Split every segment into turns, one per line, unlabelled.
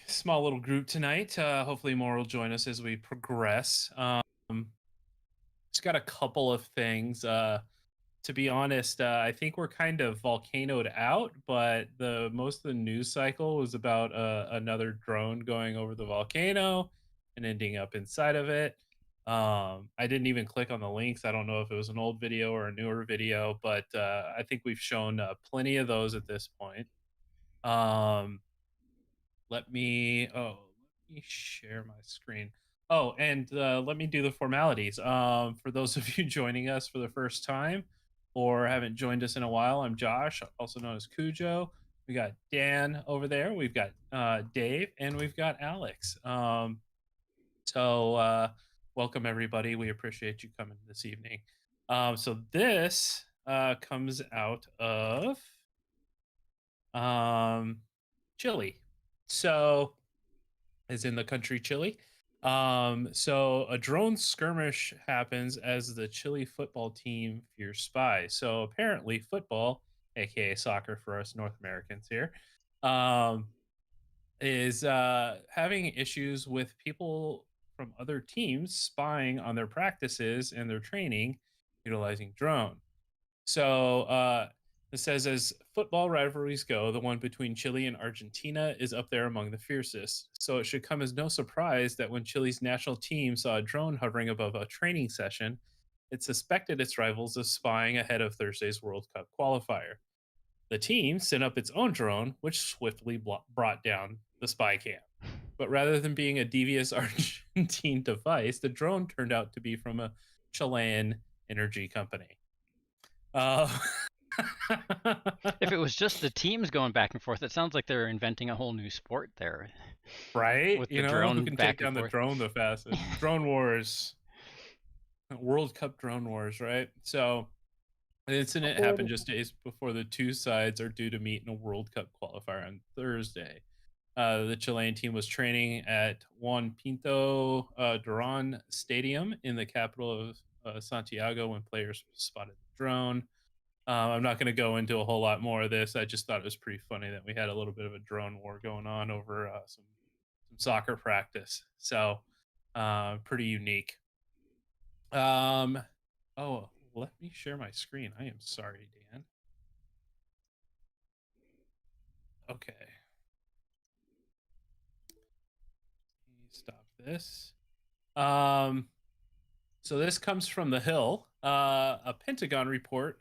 small little group tonight. Hopefully, more will join us as we progress. Just got a couple of things. To be honest, I think we're kind of volcanoed out, but the most of the news cycle was about another drone going over the volcano and ending up inside of it. I didn't even click on the links. I don't know if it was an old video or a newer video, but I think we've shown plenty of those at this point. Um, let me share my screen. Oh, and let me do the formalities. For those of you joining us for the first time or haven't joined us in a while, I'm Josh, also known as Cujo. We got Dan over there. We've got Dave, and we've got Alex. So welcome everybody. We appreciate you coming this evening. So this comes out of um, Chile. So is in the country Chile. So a drone skirmish happens as the Chile football team fears spies. So apparently, football, aka soccer for us North Americans here, um, is having issues with people from other teams spying on their practices and their training utilizing drone. So it says as football rivalries go, the one between Chile and Argentina is up there among the fiercest. So it should come as no surprise that when Chile's national team saw a drone hovering above a training session, it suspected its rivals of spying ahead of Thursday's World Cup qualifier. The team sent up its own drone, which swiftly brought down the spy camp. But rather than being a devious Argentine device, the drone turned out to be from a Chilean energy company. Uh,
If it was just the teams going back and forth, it sounds like they're inventing a whole new sport there
right?
with the
Who
drone
can take
back and
down the
forth.
drone the fastest? Drone wars, World Cup drone wars, right? So the incident happened just days before the two sides are due to meet in a World Cup qualifier on Thursday. The Chilean team was training at Juan Pinto Duran Stadium in the capital of Santiago when players spotted the drone. I'm not going to go into a whole lot more of this. I just thought it was pretty funny that we had a little bit of a drone war going on over some soccer practice. So pretty unique. Um, oh, let me share my screen. I am sorry, Dan. Okay, let me stop this. Um, so this comes from the Hill. A Pentagon report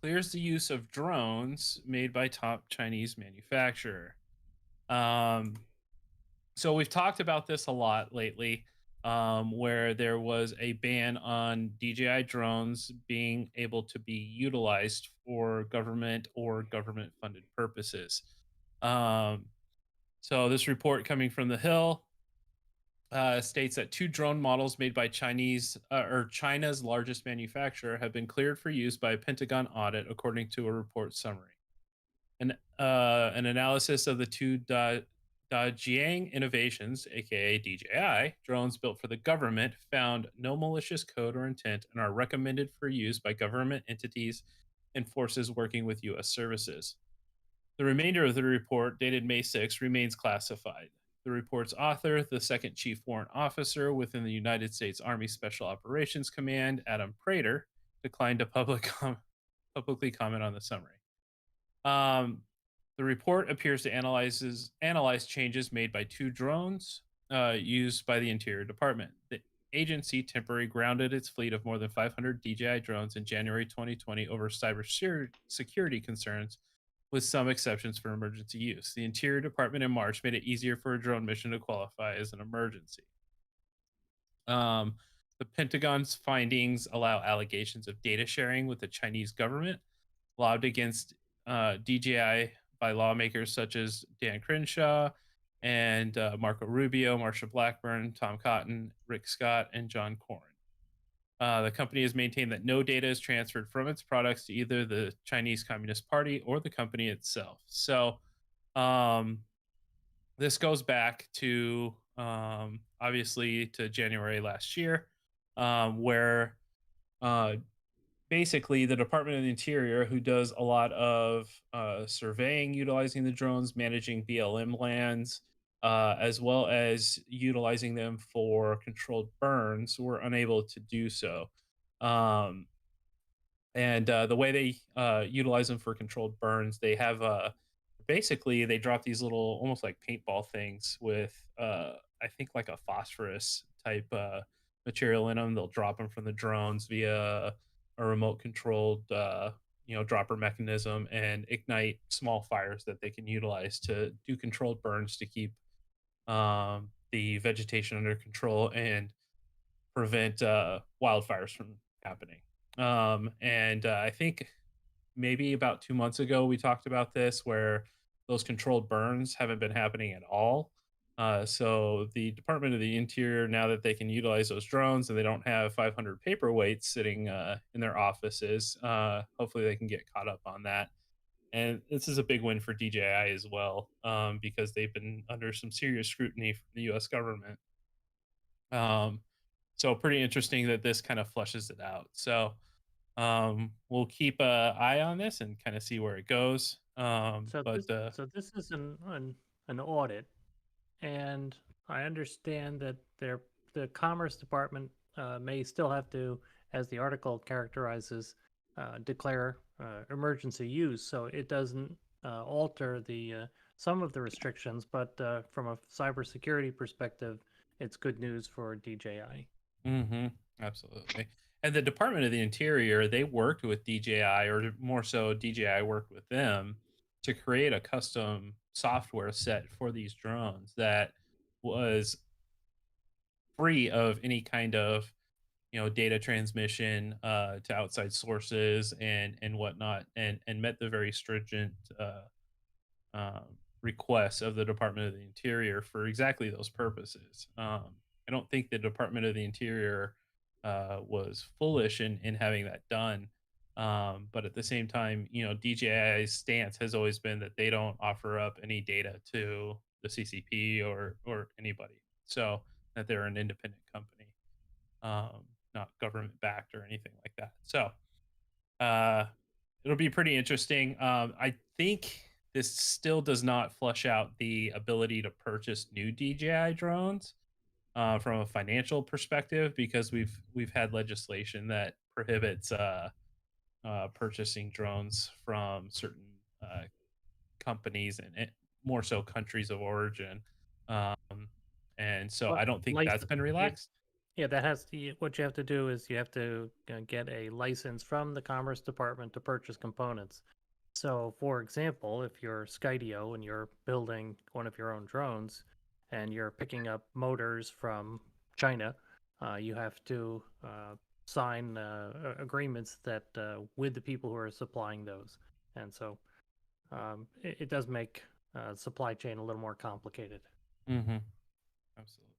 clears the use of drones made by top Chinese manufacturer. Um, So we've talked about this a lot lately, where there was a ban on DJI drones being able to be utilized for government or government funded purposes. Um, so this report coming from the Hill states that two drone models made by China's largest manufacturer have been cleared for use by a Pentagon audit, according to a report summary. An analysis of the two Dajiang Innovations, aka DJI, drones built for the government found no malicious code or intent and are recommended for use by government entities and forces working with U.S. services. The remainder of the report, dated May 6, remains classified. The report's author, the second chief warrant officer within the United States Army Special Operations Command, Adam Prater, declined to publicly comment on the summary. Um, the report appears to analyze changes made by two drones used by the Interior Department. The agency temporarily grounded its fleet of more than 500 DJI drones in January 2020 over cybersecurity concerns, with some exceptions for emergency use. The Interior Department in March made it easier for a drone mission to qualify as an emergency. Um, the Pentagon's findings allow allegations of data sharing with the Chinese government, lobbed against DJI by lawmakers such as Dan Crenshaw and Marco Rubio, Marsha Blackburn, Tom Cotton, Rick Scott, and John Cornyn. The company has maintained that no data is transferred from its products to either the Chinese Communist Party or the company itself. So um, this goes back to obviously to January last year, where uh, basically the Department of the Interior, who does a lot of surveying utilizing the drones, managing BLM lands, as well as utilizing them for controlled burns, were unable to do so. Um, and the way they utilize them for controlled burns, they have basically they drop these little almost like paintball things with I think like a phosphorus type material in them. They'll drop them from the drones via a remote controlled dropper mechanism and ignite small fires that they can utilize to do controlled burns to keep the vegetation under control and prevent wildfires from happening. And I think maybe about 2 months ago we talked about this, where those controlled burns haven't been happening at all. So the Department of the Interior, now that they can utilize those drones and they don't have 500 paperweights sitting in their offices, hopefully they can get caught up on that. And this is a big win for DJI as well, because they've been under some serious scrutiny from the U.S. government. Um, so pretty interesting that this kind of flushes it out. So we'll keep a eye on this and kind of see where it goes.
So
But
this so this is an audit, and I understand that the Commerce Department may still have to, as the article characterizes, declare emergency use. So it doesn't alter the some of the restrictions, but from a cybersecurity perspective, it's good news for DJI.
absolutely. And the Department of the Interior, they worked with DJI, or more so, DJI worked with them to create a custom software set for these drones that was free of any kind of data transmission to outside sources and whatnot, and met the very stringent requests of the Department of the Interior for exactly those purposes. I don't think the Department of the Interior was foolish in having that done. But at the same time, DJI's stance has always been that they don't offer up any data to the CCP or anybody. So that they're an independent company, not government backed or anything like that. So uh, it'll be pretty interesting. I think this still does not flush out the ability to purchase new DJI drones from a financial perspective, because we've had legislation that prohibits purchasing drones from certain uh, companies and more so countries of origin. Um, and so
But
I don't think that's
license,
been
yeah,
relaxed.
yeah, that has to, what you have to do is you have to get a license from the Commerce Department to purchase components. So, for example, if you're Skydio and you're building one of your own drones and you're picking up motors from China, you have to sign agreements that with the people who are supplying those. And so it does make supply chain a little more complicated.
Hmm. Absolutely.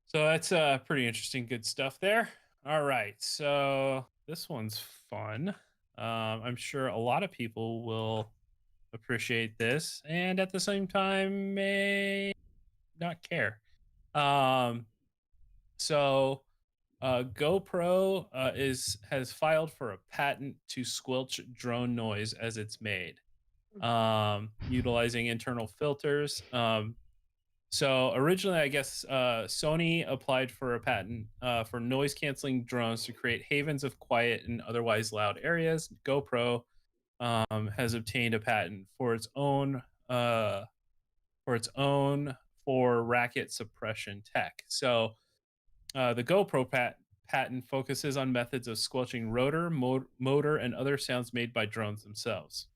So that's pretty interesting, good stuff there. All right, so this one's fun. I'm sure a lot of people will appreciate this, and at the same time may not care. Um, so GoPro is has filed for a patent to squelch drone noise as it's made, utilizing internal filters. So originally, I guess Sony applied for a patent for noise canceling drones to create havens of quiet and otherwise loud areas. GoPro has obtained a patent uh, for its own for racket suppression tech. So the patent focuses on methods of squelching rotor, motor, and other sounds made by drones themselves.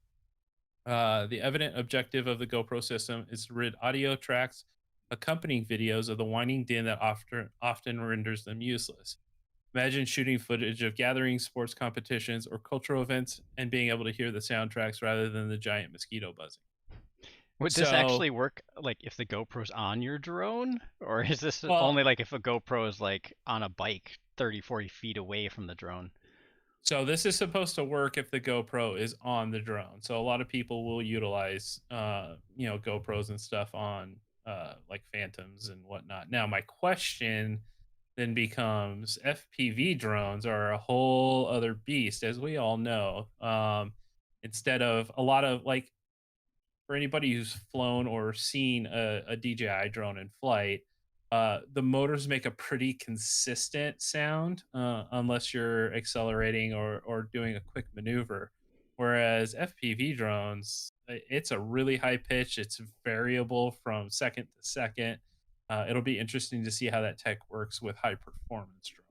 The evident objective of the GoPro system is to rid audio tracks accompanying videos of the whining din that often renders them useless. Imagine shooting footage of gatherings, sports competitions, or cultural events and being able to hear the soundtracks rather than the giant mosquito buzzing.
Would this
So,
actually work like if the GoPro's on your drone? Or is this
well,
only like if a GoPro is like on a bike 30, 40 feet away from the drone?
So this is supposed to work if the GoPro is on the drone. So a lot of people will utilize GoPros and stuff on like Phantoms and whatnot. Now my question then becomes, FPV drones are a whole other beast, as we all know. Instead of a lot of like for anybody who's flown or seen a DJI drone in flight, the motors make a pretty consistent sound, unless you're accelerating or doing a quick maneuver. Whereas FPV drones, it's a really high pitch. It's variable from second to second. It'll be interesting to see how that tech works with high performance drone.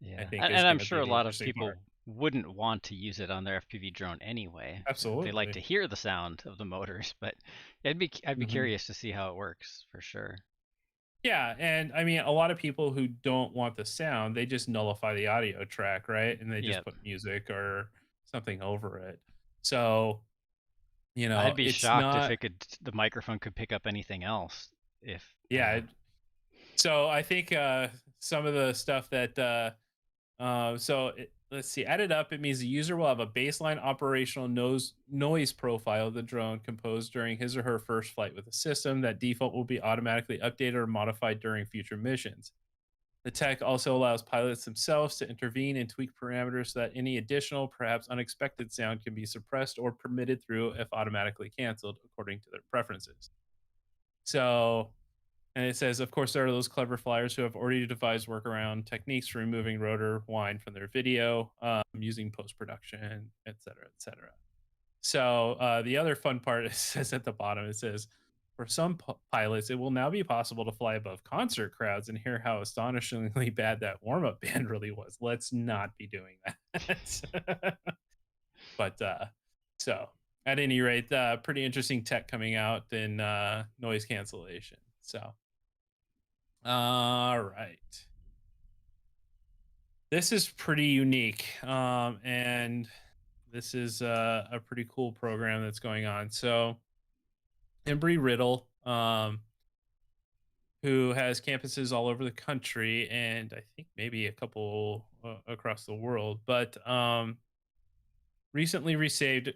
I
Yeah,
think is
and I'm
going to be
sure a
the
lot of
interesting part.
people wouldn't want to use it on their FPV drone anyway. They like to
Absolutely.
hear the sound of the motors, but I'd be
Mhm.
curious to see how it works for sure.
Yeah, and I mean, a lot of people who don't want the sound, they just nullify the audio track, right? And they just
Yep.
put music or something over it. So,
I'd be
it's
shocked if
not,
the microphone could pick up anything else. If
yeah. So I think some of the stuff that let's see, added up, it means the user will have a baseline operational noise profile of the drone composed during his or her first flight with the system. That default will be automatically updated or modified during future missions. The tech also allows pilots themselves to intervene and tweak parameters so that any additional, perhaps unexpected sound can be suppressed or permitted through if automatically canceled according to their preferences. So, and it says, of course, there are those clever flyers who have already devised workaround techniques for removing rotor whine from their video, using post production, et cetera, et cetera. So the other fun part it says at the bottom, it says, for some pilots, it will now be possible to fly above concert crowds and hear how astonishingly bad that warm up band really was. Let's not be doing that. But so at any rate, pretty interesting tech coming out in noise cancellation. So, all right. This is pretty unique. And this is a pretty cool program that's going on. So, Embry Riddle, who has campuses all over the country and I think maybe a couple across the world, but recently received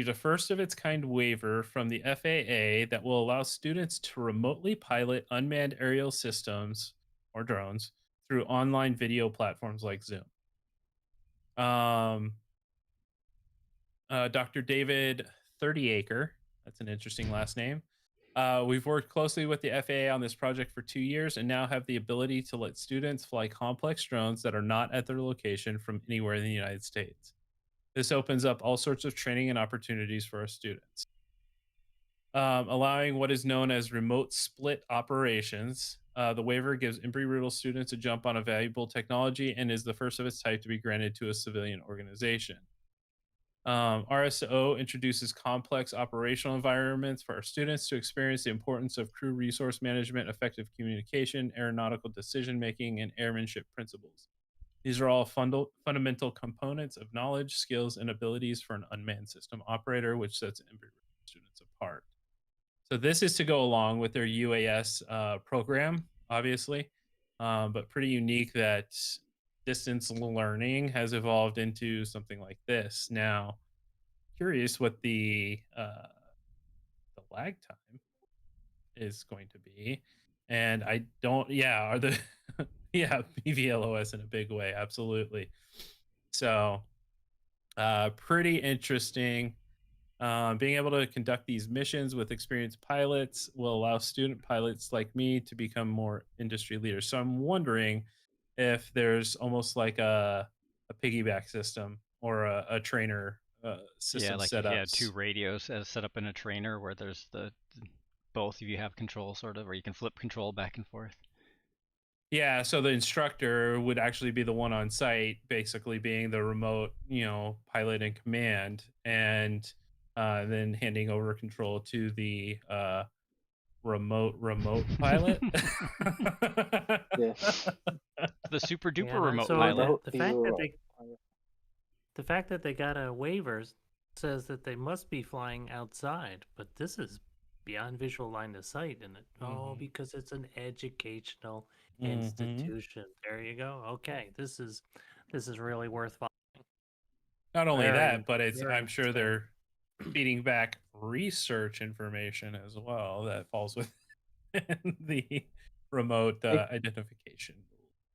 a first of its kind waiver from the FAA that will allow students to remotely pilot unmanned aerial systems or drones through online video platforms like Zoom. Um, Dr. David 30acre. That's an interesting last name. We've worked closely with the FAA on this project for 2 years and now have the ability to let students fly complex drones that are not at their location from anywhere in the United States. This opens up all sorts of training and opportunities for our students, allowing what is known as remote split operations. The waiver gives Embry-Riddle students a jump on a valuable technology and is the first of its type to be granted to a civilian organization. RSO introduces complex operational environments for our students to experience the importance of crew resource management, effective communication, aeronautical decision making, and airmanship principles. These are all fundamental components of knowledge, skills, and abilities for an unmanned system operator, which sets Embry students apart. So this is to go along with their UAS program, obviously, but pretty unique that distance learning has evolved into something like this. Now, curious what the lag time is going to be, and I don't. Yeah, are the yeah BVLOS in a big way, absolutely. So, pretty interesting. Being able to conduct these missions with experienced pilots will allow student pilots like me to become more industry leaders. So I'm wondering if there's almost like a piggyback system or a trainer
yeah,
system
like if you had two
setups.
radios as set up in a trainer where there's the both of you have control sort of, or you can flip control back and forth.
Yeah, so the instructor would actually be the one on site, basically being the remote, pilot in command, and then handing over control to the remote pilot.
Yeah.
The super
Yeah,
duper remote
so
pilot.
Remote
the
be
fact that
remote.
the fact that they got a waiver says that they must be flying outside, but this is beyond visual line of sight, and
Mhm.
because it's an educational
Mhm.
institution. There you go. Okay, this is really worth following.
Not only that,
Very,
but
very
I'm sure
interesting.
they're feeding back research information as well that falls within the remote
I
identification.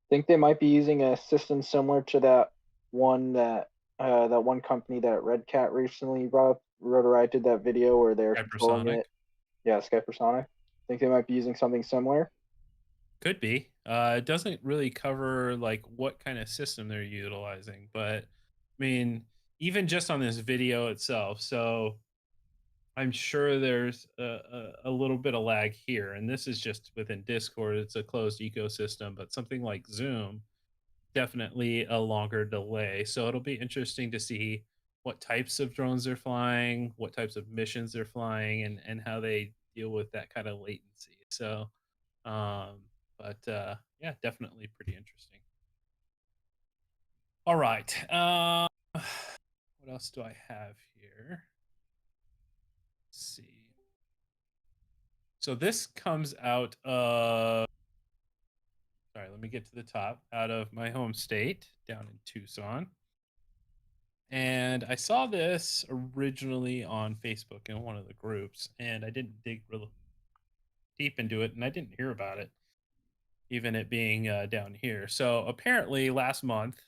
think they might be using a system similar to that one company that Red Cat recently brought up Rotorite did that video where they're controlling
Hypersonic.
it. Yeah, Skypersonic. Think they might be using something similar.
Could be. It doesn't really cover like what kind of system they're utilizing, but I mean, even just on this video itself. So I'm sure there's a little bit of lag here, and this is just within Discord. It's a closed ecosystem, but something like Zoom, definitely a longer delay. So it'll be interesting to see what types of drones they're flying, what types of missions they're flying, and how they deal with that kind of latency. So, um, yeah, definitely pretty interesting. All right. What else do I have here? Let's see. So this comes out of, sorry, let me get to the top, out of my home state down in Tucson. And I saw this originally on Facebook in one of the groups, and I didn't dig real deep into it, and I didn't hear about it, even it being down here. So apparently last month,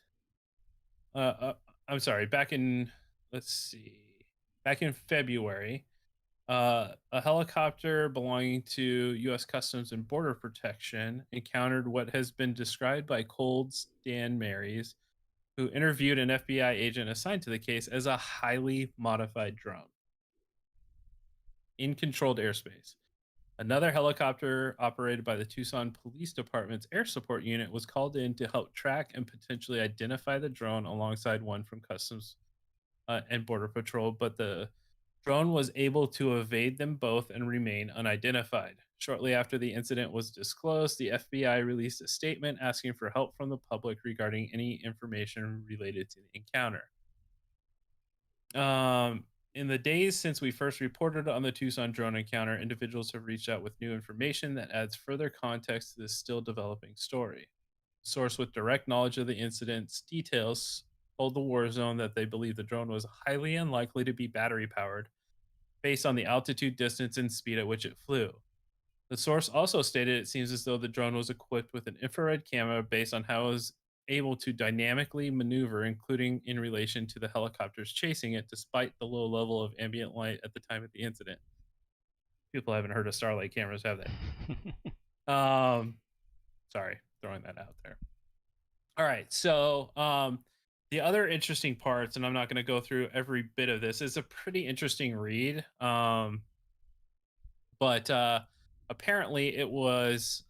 I'm sorry, back in, let's see, back in February, a helicopter belonging to U.S. Customs and Border Protection encountered what has been described by Cold's Dan Marys, who interviewed an FBI agent assigned to the case, as a highly modified drone in controlled airspace. Another helicopter operated by the Tucson Police Department's Air Support Unit was called in to help track and potentially identify the drone alongside one from Customs and Border Patrol, but the drone was able to evade them both and remain unidentified. Shortly after the incident was disclosed, the FBI released a statement asking for help from the public regarding any information related to the encounter. In the days since we first reported on the Tucson drone encounter, individuals have reached out with new information that adds further context to this still developing story. A source with direct knowledge of the incident's details told the War Zone that they believe the drone was highly unlikely to be battery powered based on the altitude, distance, and speed at which it flew. The source also stated it seems as though the drone was equipped with an infrared camera based on how it was able to dynamically maneuver, including in relation to the helicopters chasing it, despite the low level of ambient light at the time of the incident. People haven't heard of Starlight cameras, have they? Sorry, throwing that out there. All right, so the other interesting parts, and I'm not going to go through every bit of this, is a pretty interesting read. But apparently it was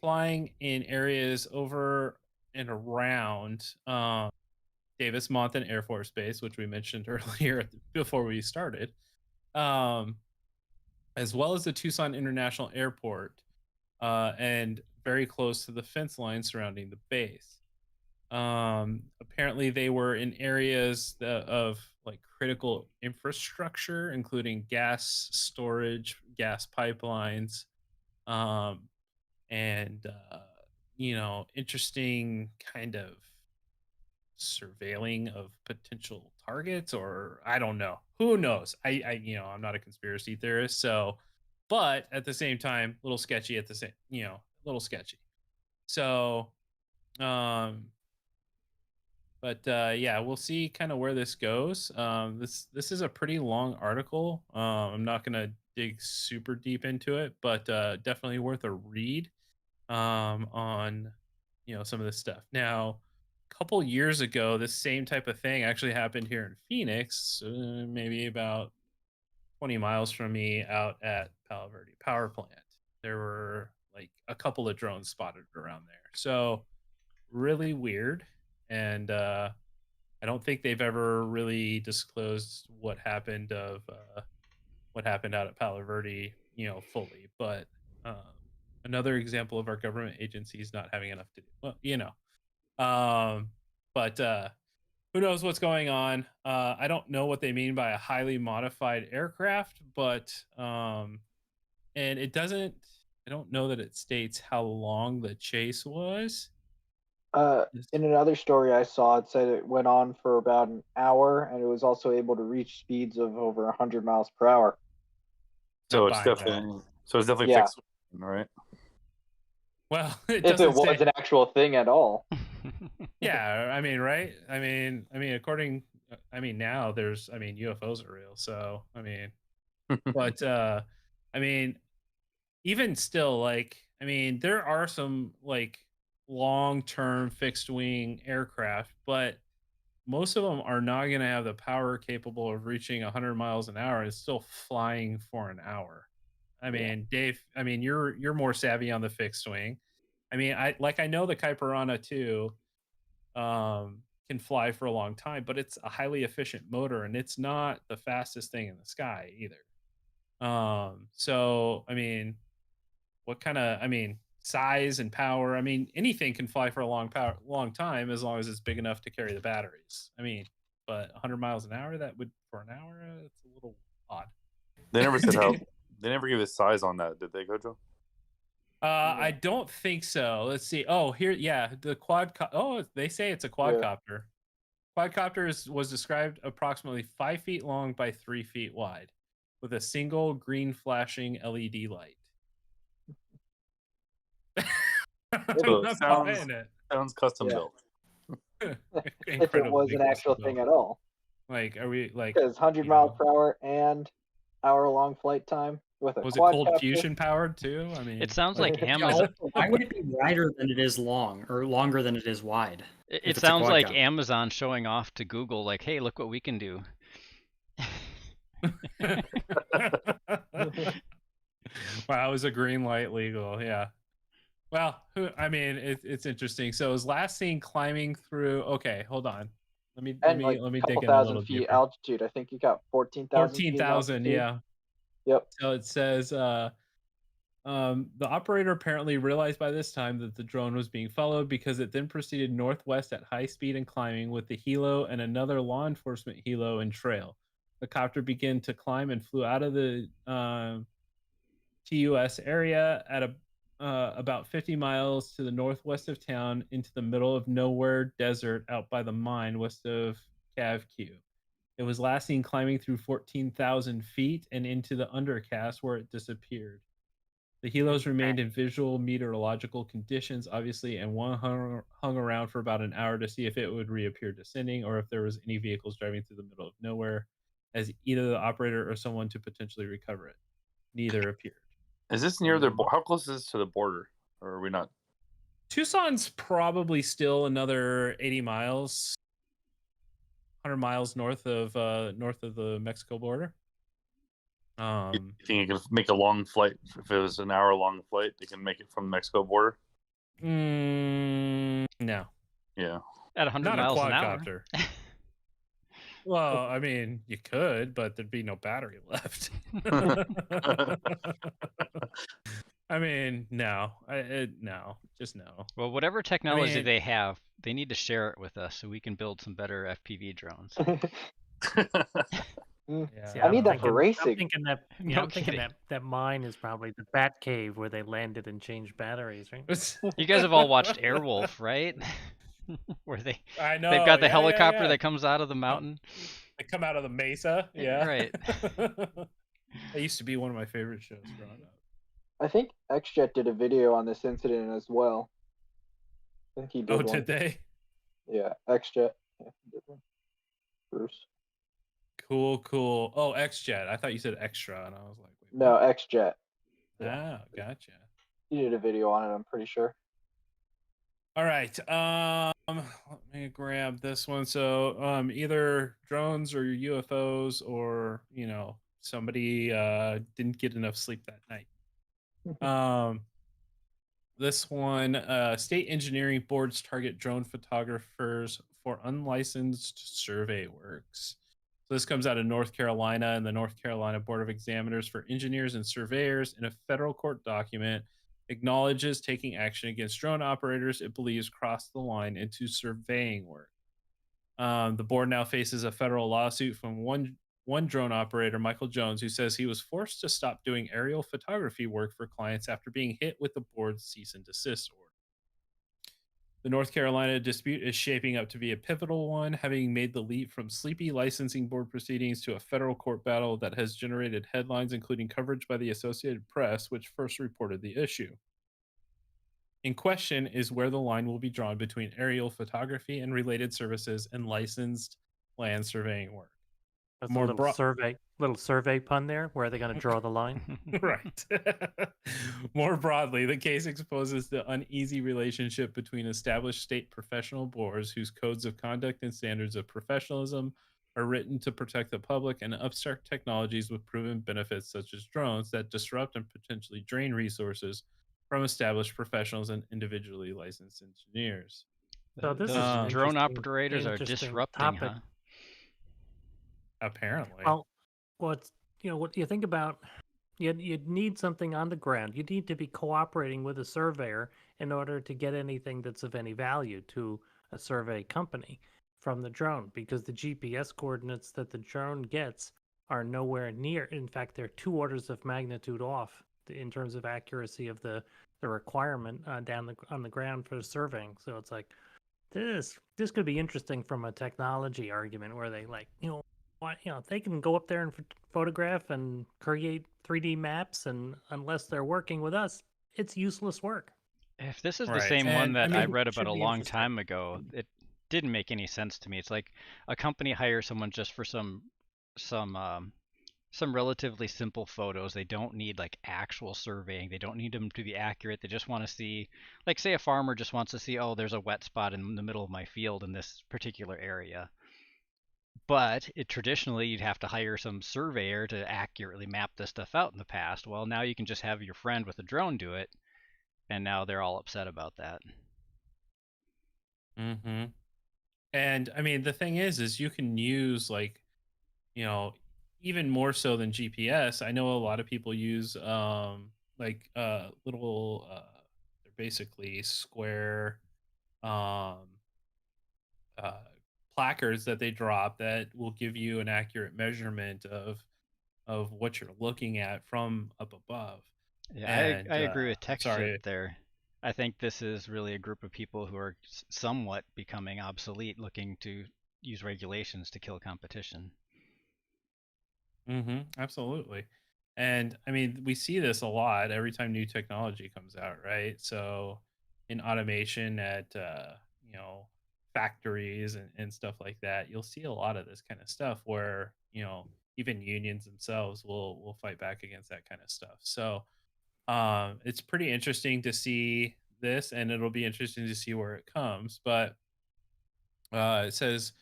flying in areas over and around Davis Monthan Air Force Base, which we mentioned earlier before we started, as well as the Tucson International Airport, and very close to the fence line surrounding the base. Apparently they were in areas of like critical infrastructure, including gas storage, gas pipelines, and interesting kind of surveilling of potential targets, or I don't know, who knows. I'm not a conspiracy theorist, so, but at the same time, a little sketchy at the same, a little sketchy. So yeah, we'll see kind of where this goes. This is a pretty long article. I'm not gonna dig super deep into it, but definitely worth a read on some of this stuff. Now, a couple years ago, this same type of thing actually happened here in Phoenix, maybe about 20 miles from me, out at Palo Verde Power Plant. There were like a couple of drones spotted around there. So really weird. And I don't think they've ever really disclosed what happened out at Palo Verde, fully. But another example of our government agencies not having enough to do. Well, but who knows what's going on? I don't know what they mean by a highly modified aircraft, but and it doesn't. I don't know that it states how long the chase was.
In another story I saw, it said it went on for about an hour, and it was also able to reach speeds of over 100 miles per hour.
So
Not
it's
buying
definitely
Yeah.
fixed, right?
Well,
If it was an actual thing at all.
Yeah, I mean, right? I mean, according, I mean, now there's, I mean, UFOs are real. So, I mean, but, I mean, even still, like, I mean, there are some like long-term fixed wing aircraft, but most of them are not going to have the power capable of reaching 100 miles an hour and still flying for an hour. I
Yeah.
mean, Dave, I mean, you're more savvy on the fixed wing. I mean, I know the Kaiparana too can fly for a long time, but it's a highly efficient motor and it's not the fastest thing in the sky either. So I mean, what kind of, I mean, size and power, I mean, anything can fly for a long time as long as it's big enough to carry the batteries. I mean, but 100 miles an hour, that would, for an hour, it's a little odd.
They never said how. They never gave a size on that, did they, Gojo?
I don't think so. Let's see. Oh, here, yeah, the oh, they say it's a quadcopter. Quadcopter was described approximately 5 feet long by 3 feet wide, with a single green flashing LED light.
So
I'm
it
not buying it.
sounds custom
Yeah.
built.
If it was an actual thing at all.
Like, are we like?
Because 100
you
miles
know,
per hour and hour-long flight time with a
Was it cold
quadcopter.
fusion powered too? I mean,
It sounds like
Yeah,
Amazon.
also, why would it be wider than it is long, or longer than it is wide?
It
if it's a
sounds like
quadcopter?
Amazon showing off to Google, like, "Hey, look what we can do."
wow, is a green light legal? Yeah. Well, I mean, it's interesting. So, is last seen climbing through? Okay, hold on. Let me
And like
let me
a couple
dig in a little
thousand feet
deeper.
altitude. I think you got 14,000 feet
14,000,
altitude.
yeah.
Yep.
So it says the operator apparently realized by this time that the drone was being followed because it then proceeded northwest at high speed and climbing with the helo and another law enforcement helo and trail. The copter began to climb and flew out of the TUS area at about 50 miles to the northwest of town into the middle of nowhere desert out by the mine west of CavQ. It was last seen climbing through 14,000 feet and into the undercast where it disappeared. The helos remained in visual meteorological conditions, obviously, and one hung around for about an hour to see if it would reappear descending or if there was any vehicles driving through the middle of nowhere as either the operator or someone to potentially recover it. Neither appeared.
Is this near their? How close is this to the border? Or are we not?
Tucson's probably still another 80 miles, 100 miles north of the Mexico border.
You think you can make a long flight? If it was an hour-long flight, they can make it from the Mexico border?
No.
Yeah.
At 100
Not
miles
a
an hour.
quadcopter. Well, I mean, you could, but there'd be no battery left. I mean, no. No. Just no.
Well, whatever technology
mean-
they have, they need to share it with us so we can build some better FPV drones.
Yeah.
I need that for
I'm
racing.
thinking that
No
I'm thinking
kidding.
that mine is probably the Bat Cave where they landed and changed batteries, right?
You guys have all watched Airwolf, right? Where
I know.
they've got the
yeah,
helicopter
yeah.
that comes out of the mountain.
They come out of the mesa. Yeah.
Right.
That used to be one of my favorite shows growing up.
I think XJet did a video on this incident as well. I think he did
Oh,
one.
did they?
Yeah, XJet. Yeah, he did one. Bruce.
Cool. Oh, XJet. I thought you said extra, and I was like, wait.
No,
what?
XJet.
Ah, gotcha.
He did a video on it, I'm pretty sure.
All right. Let me grab this one. So, either drones or UFOs, or somebody didn't get enough sleep that night. This one, state engineering boards target drone photographers for unlicensed survey works. So this comes out of North Carolina, and the North Carolina Board of Examiners for Engineers and Surveyors, in a federal court document, acknowledges taking action against drone operators it believes crossed the line into surveying work. The board now faces a federal lawsuit from one drone operator, Michael Jones, who says he was forced to stop doing aerial photography work for clients after being hit with the board's cease and desist order. The North Carolina dispute is shaping up to be a pivotal one, having made the leap from sleepy licensing board proceedings to a federal court battle that has generated headlines, including coverage by the Associated Press, which first reported the issue. In question is where the line will be drawn between aerial photography and related services and licensed land surveying work.
That's
More
a little survey pun there. Where are they going to draw the line?
Right. More broadly, the case exposes the uneasy relationship between established state professional boards whose codes of conduct and standards of professionalism are written to protect the public and upstart technologies with proven benefits such as drones that disrupt and potentially drain resources from established professionals and individually licensed engineers.
So this is
Those
an
drone
interesting-
operators are
interesting
disrupting,
topic.
huh?
Apparently.
Well, what you think about, you'd need something on the ground. You need to be cooperating with a surveyor in order to get anything that's of any value to a survey company from the drone, because the GPS coordinates that the drone gets are nowhere near. In fact, they're 2 orders of magnitude off in terms of accuracy of the requirement on the ground for surveying. So it's like this could be interesting from a technology argument where they they can go up there and photograph and create 3D maps, and unless they're working with us, it's useless work.
If this is the
Right.
same one
And,
that
I
I
mean,
read
it should
about a
be
long
interesting.
time ago, it didn't make any sense to me. It's like a company hires someone just for some relatively simple photos. They don't need like actual surveying. They don't need them to be accurate. They just want to see, like, say a farmer just wants to see, oh, there's a wet spot in the middle of my field in this particular area. But traditionally, you'd have to hire some surveyor to accurately map this stuff out in the past. Well, now you can just have your friend with a drone do it, and now they're all upset about that.
Mm-hmm. And I mean, the thing is you can use even more so than GPS. I know a lot of people use little they're basically square um uh placards that they drop that will give you an accurate measurement of what you're looking at from up above.
Yeah,
And
I agree with
I'm
TechShip
sorry.
there. I think this is really a group of people who are somewhat becoming obsolete, looking to use regulations to kill competition.
Absolutely. And I mean, we see this a lot every time new technology comes out, right? So in automation at factories and stuff like that, you'll see a lot of this kind of stuff where, even unions themselves will fight back against that kind of stuff. So it's pretty interesting to see this, and it'll be interesting to see where it comes. But it says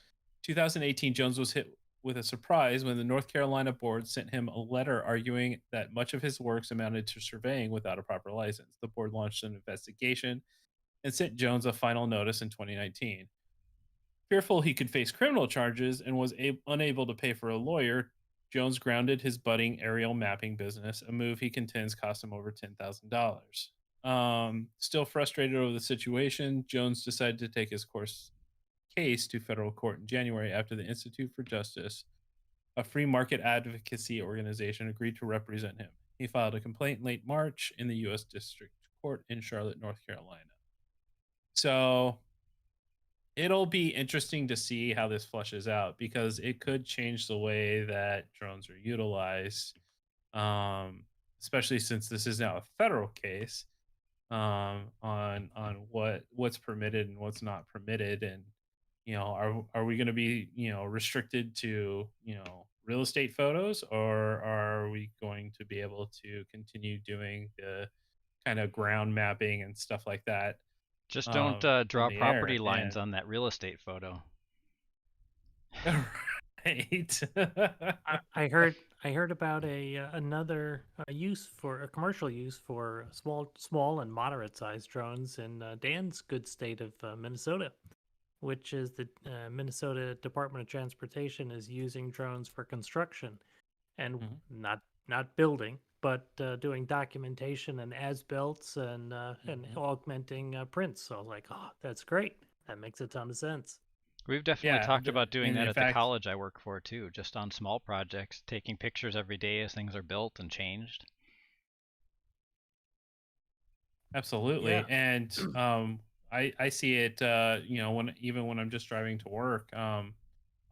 2018, Jones was hit with a surprise when the North Carolina board sent him a letter arguing that much of his works amounted to surveying without a proper license. The board launched an investigation and sent Jones a final notice in 2019. Fearful he could face criminal charges and was unable to pay for a lawyer, Jones grounded his budding aerial mapping business, a move he contends cost him over $10,000. Still frustrated over the situation, Jones decided to take his case to federal court in January after the Institute for Justice, a free market advocacy organization, agreed to represent him. He filed a complaint in late March in the U.S. District Court in Charlotte, North Carolina. So it'll be interesting to see how this flushes out, because it could change the way that drones are utilized, especially since this is now a federal case on what's permitted and what's not permitted. And are we going to be restricted to real estate photos, or are we going to be able to continue doing the kind of ground mapping and stuff like that
Just don't
on
draw
the
property
air?
lines on that real estate photo.
Right.
I heard about another use for a commercial use for small and moderate sized drones in Dan's good state of Minnesota, which is the Minnesota Department of Transportation is using drones for construction, and not building, but doing documentation and as-built and augmenting prints. So like, oh, that's great. That makes a ton of sense.
We've definitely
Yeah,
talked about doing
and
that
in
at the
fact,
college I work for too, just on small projects, taking pictures every day as things are built and changed.
absolutely.
Yeah.
And I see it when I'm just driving to work on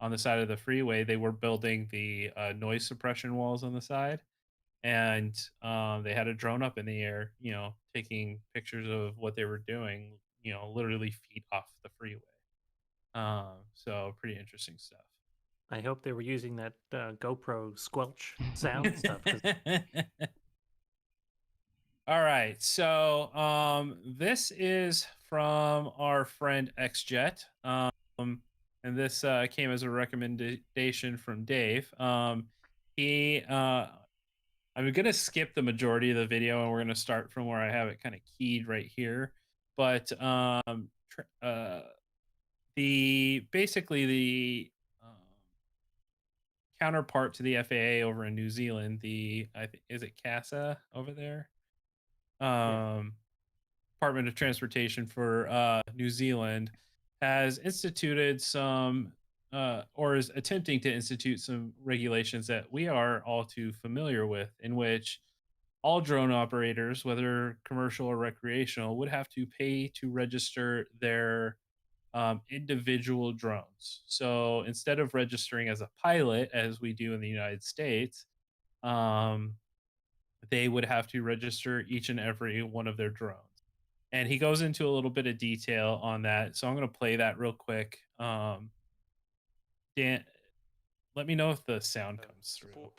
the side of the freeway, they were building the noise suppression walls on the side, and they had a drone up in the air, taking pictures of what they were doing, literally feet off the freeway. So pretty interesting stuff.
I hope they were using that GoPro squelch sound stuff. 'Cause
All right. So this is from our friend XJet. And this came as a recommendation from Dave. He I'm gonna skip the majority of the video and we're gonna start from where I have it kind of keyed right here. But the basically the counterpart to the FAA over in New Zealand, is it CASA over there? Department of Transportation for New Zealand has instituted some or is attempting to institute some regulations that we are all too familiar with, in which all drone operators, whether commercial or recreational, would have to pay to register their individual drones. So instead of registering as a pilot, as we do in the United States, um, they would have to register each and every one of their drones. And he goes into a little bit of detail on that. So I'm going to play that real quick. Dan, let me know if the sound comes through.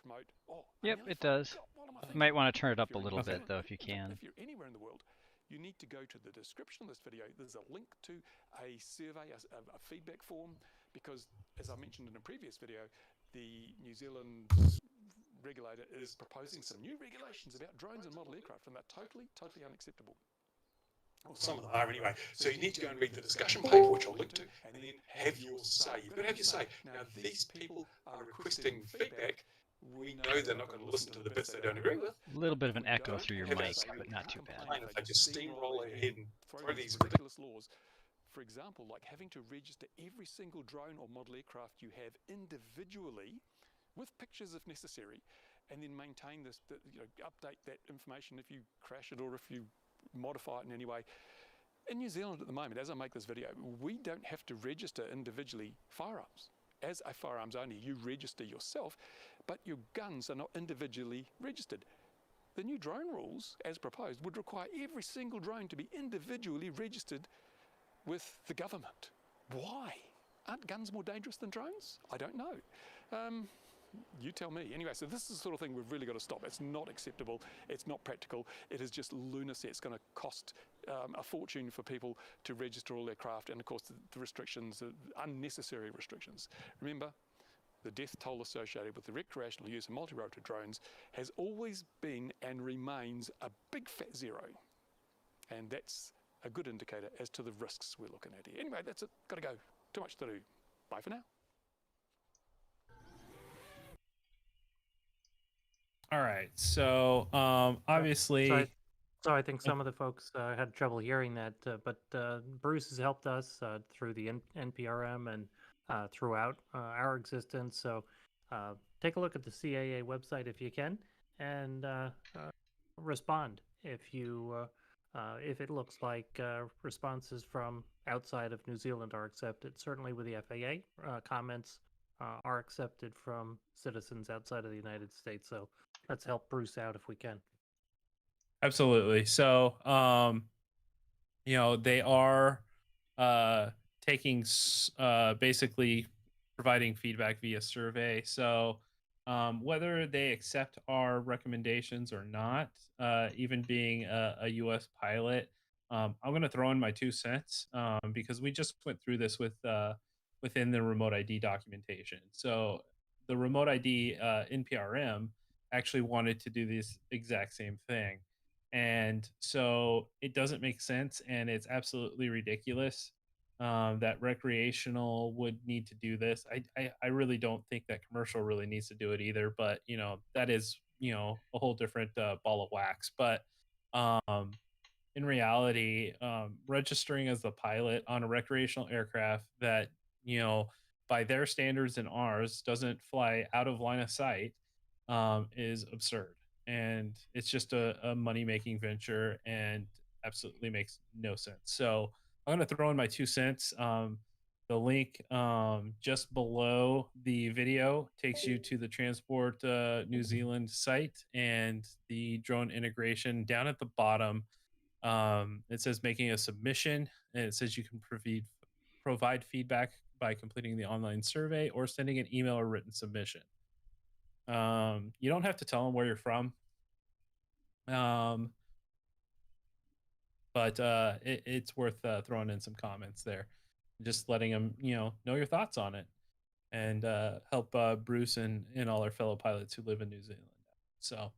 Yep, it does. You might want to turn it up a little bit, though, if you can.
If you're anywhere in the world, you need to go to the description of this video. There's a link to a survey, a feedback form, because, as I mentioned in a previous video, the New Zealand regulator is proposing some new regulations about drones and model aircraft, and they're totally unacceptable. Well, some of them are anyway. So you need to go and read the discussion paper, which I'll link to, and then have your say. You've got to have your say. Now, these people are requesting feedback. We know they're not going to listen to the bits they don't agree with.
A little bit of an echo through your mic, but not too bad.
If they just steamroll ahead and throw these ridiculous laws, for example, like having to register every single drone or model aircraft you have individually, with pictures if necessary, and then maintain this, update that information if you crash it or if you modify it in any way. In New Zealand at the moment, as I make this video, we don't have to register individually firearms. As a firearms owner, you register yourself, but your guns are not individually registered. The new drone rules, as proposed, would require every single drone to be individually registered with the government. Why? Aren't guns more dangerous than drones? I don't know. You tell me. Anyway, so this is the sort of thing we've really got to stop. It's not acceptable. It's not practical. It is just lunacy. It's going to cost a fortune for people to register all their craft, and of course the restrictions, unnecessary restrictions. Remember, the death toll associated with the recreational use of multi-rotor drones has always been and remains a big fat zero. And that's a good indicator as to the risks we're looking at here. Anyway, that's it. Got to go. Too much to do. Bye for now.
All right. So obviously,
so I think some of the folks had trouble hearing that, but Bruce has helped us through the NPRM and throughout our existence. So take a look at the CAA website if you can, and respond if if it looks like responses from outside of New Zealand are accepted. Certainly with the FAA, comments are accepted from citizens outside of the United States. So let's help Bruce out if we can.
absolutely. So they are taking basically providing feedback via survey. So whether they accept our recommendations or not, even being a U.S. pilot, I'm going to throw in my 2 cents because we just went through this within the remote ID documentation. So the remote ID NPRM actually wanted to do this exact same thing. And so it doesn't make sense, and it's absolutely ridiculous that recreational would need to do this. I really don't think that commercial really needs to do it either, but that is a whole different ball of wax. But in reality, registering as the pilot on a recreational aircraft that by their standards and ours doesn't fly out of line of sight is absurd, and it's just a money-making venture and absolutely makes no sense. So I'm going to throw in my 2 cents. The link just below the video takes you to the Transport New Zealand site, and the drone integration down at the bottom. It says making a submission, and it says you can provide feedback by completing the online survey or sending an email or written submission. You don't have to tell them where you're from. But it's worth throwing in some comments there, just letting them know your thoughts on it, and help Bruce and all our fellow pilots who live in New Zealand. So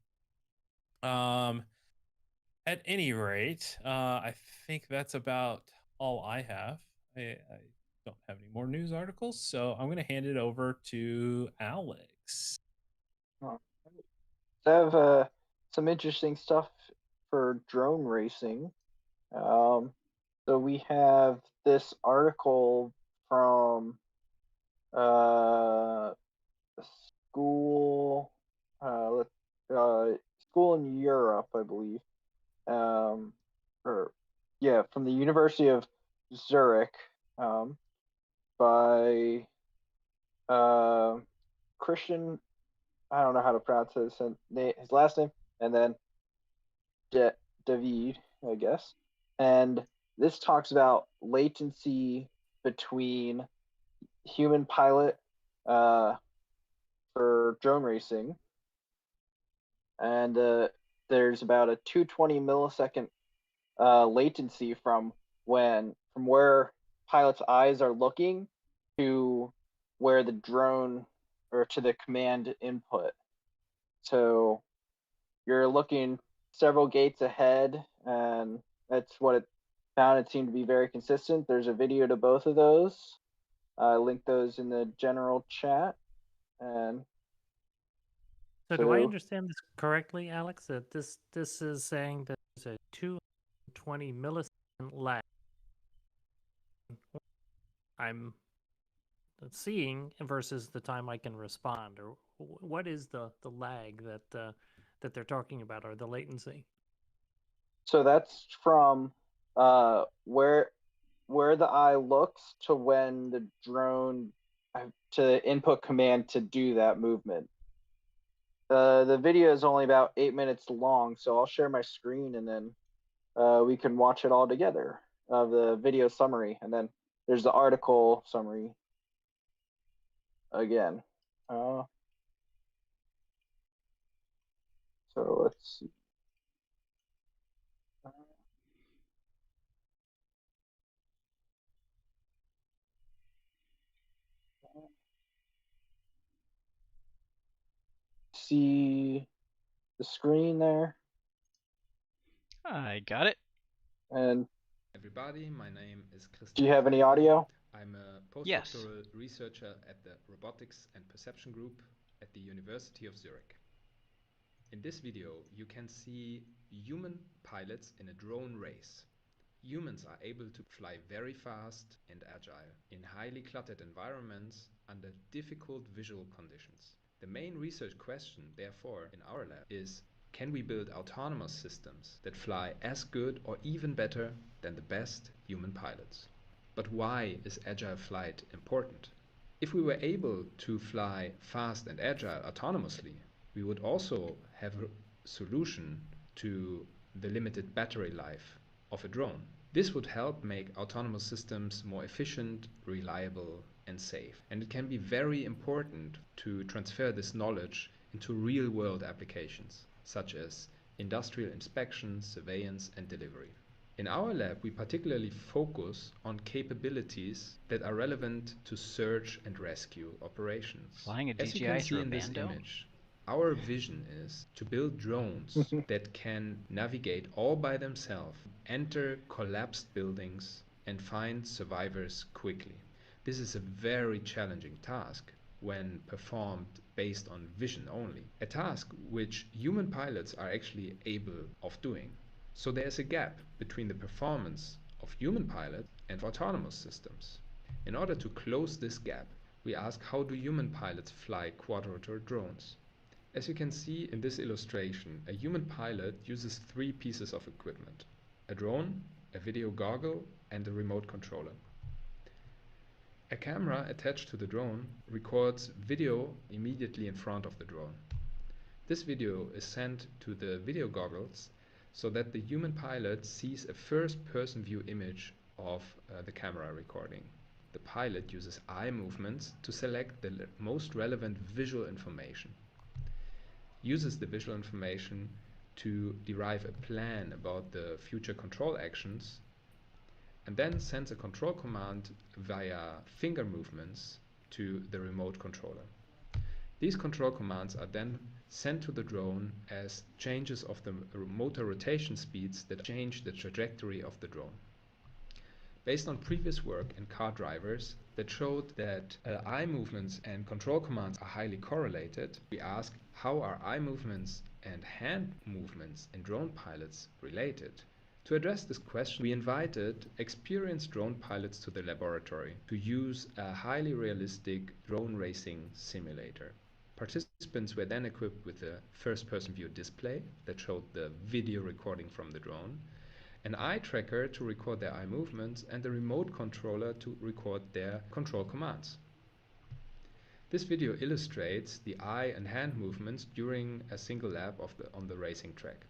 at any rate, I think that's about all I have. I don't have any more news articles, so I'm going to hand it over to Alex.
So I have some interesting stuff for drone racing. So we have this article from school school in Europe, I believe. From the University of Zurich, by Christian. I don't know how to pronounce his last name, and then David, I guess. And this talks about latency between human pilot for drone racing, and there's about a 220 millisecond latency from where pilot's eyes are looking to where the drone, or to the command input. So you're looking several gates ahead, and that's what it found. It seemed to be very consistent. There's a video to both of those. I linked those in the general chat. And
so do I understand this correctly, Alex, that this is saying that there's a 220 millisecond lag I'm seeing versus the time I can respond? Or what is the lag that they're talking about, or the latency?
So that's from where the eye looks to when the drone to input command to do that movement. The video is only about 8 minutes long, so I'll share my screen, and then we can watch it all together, of the video summary, and then there's the article summary again. So let's see. See the screen there?
I got it.
And
everybody, my name is Christian.
Do you have any audio?
I'm a postdoctoral researcher at the Robotics and Perception Group at the University of Zurich. In this video, you can see human pilots in a drone race. Humans are able to fly very fast and agile in highly cluttered environments under difficult visual conditions. The main research question, therefore, in our lab is: can we build autonomous systems that fly as good or even better than the best human pilots? But why is agile flight important? If we were able to fly fast and agile autonomously, we would also have a solution to the limited battery life of a drone. This would help make autonomous systems more efficient, reliable, and safe. And it can be very important to transfer this knowledge into real-world applications, such as industrial inspection, surveillance, and delivery. In our lab, we particularly focus on capabilities that are relevant to search and rescue operations.
Flying a DJI
As you can see in this
Bando?
image, our vision is to build drones that can navigate all by themselves, enter collapsed buildings, and find survivors quickly. This is a very challenging task when performed based on vision only, a task which human pilots are actually able of doing. So there's a gap between the performance of human pilots and autonomous systems. In order to close this gap, we ask, how do human pilots fly quadrature drones? As you can see in this illustration, a human pilot uses 3 pieces of equipment: a drone, a video goggle, and a remote controller. A camera attached to the drone records video immediately in front of the drone. This video is sent to the video goggles so that the human pilot sees a first-person view image of the camera recording. the pilot uses eye movements to select the most relevant visual information, uses the visual information to derive a plan about the future control actions, and then sends a control command via finger movements to the remote controller. These control commands are then sent to the drone as changes of the motor rotation speeds that change the trajectory of the drone. Based on previous work in car drivers that showed that eye movements and control commands are highly correlated, we ask, how are eye movements and hand movements in drone pilots related? To address this question, we invited experienced drone pilots to the laboratory to use a highly realistic drone racing simulator. Participants were then equipped with a first-person view display that showed the video recording from the drone, an eye tracker to record their eye movements, and a remote controller to record their control commands. This video illustrates the eye and hand movements during a single lap on the racing track.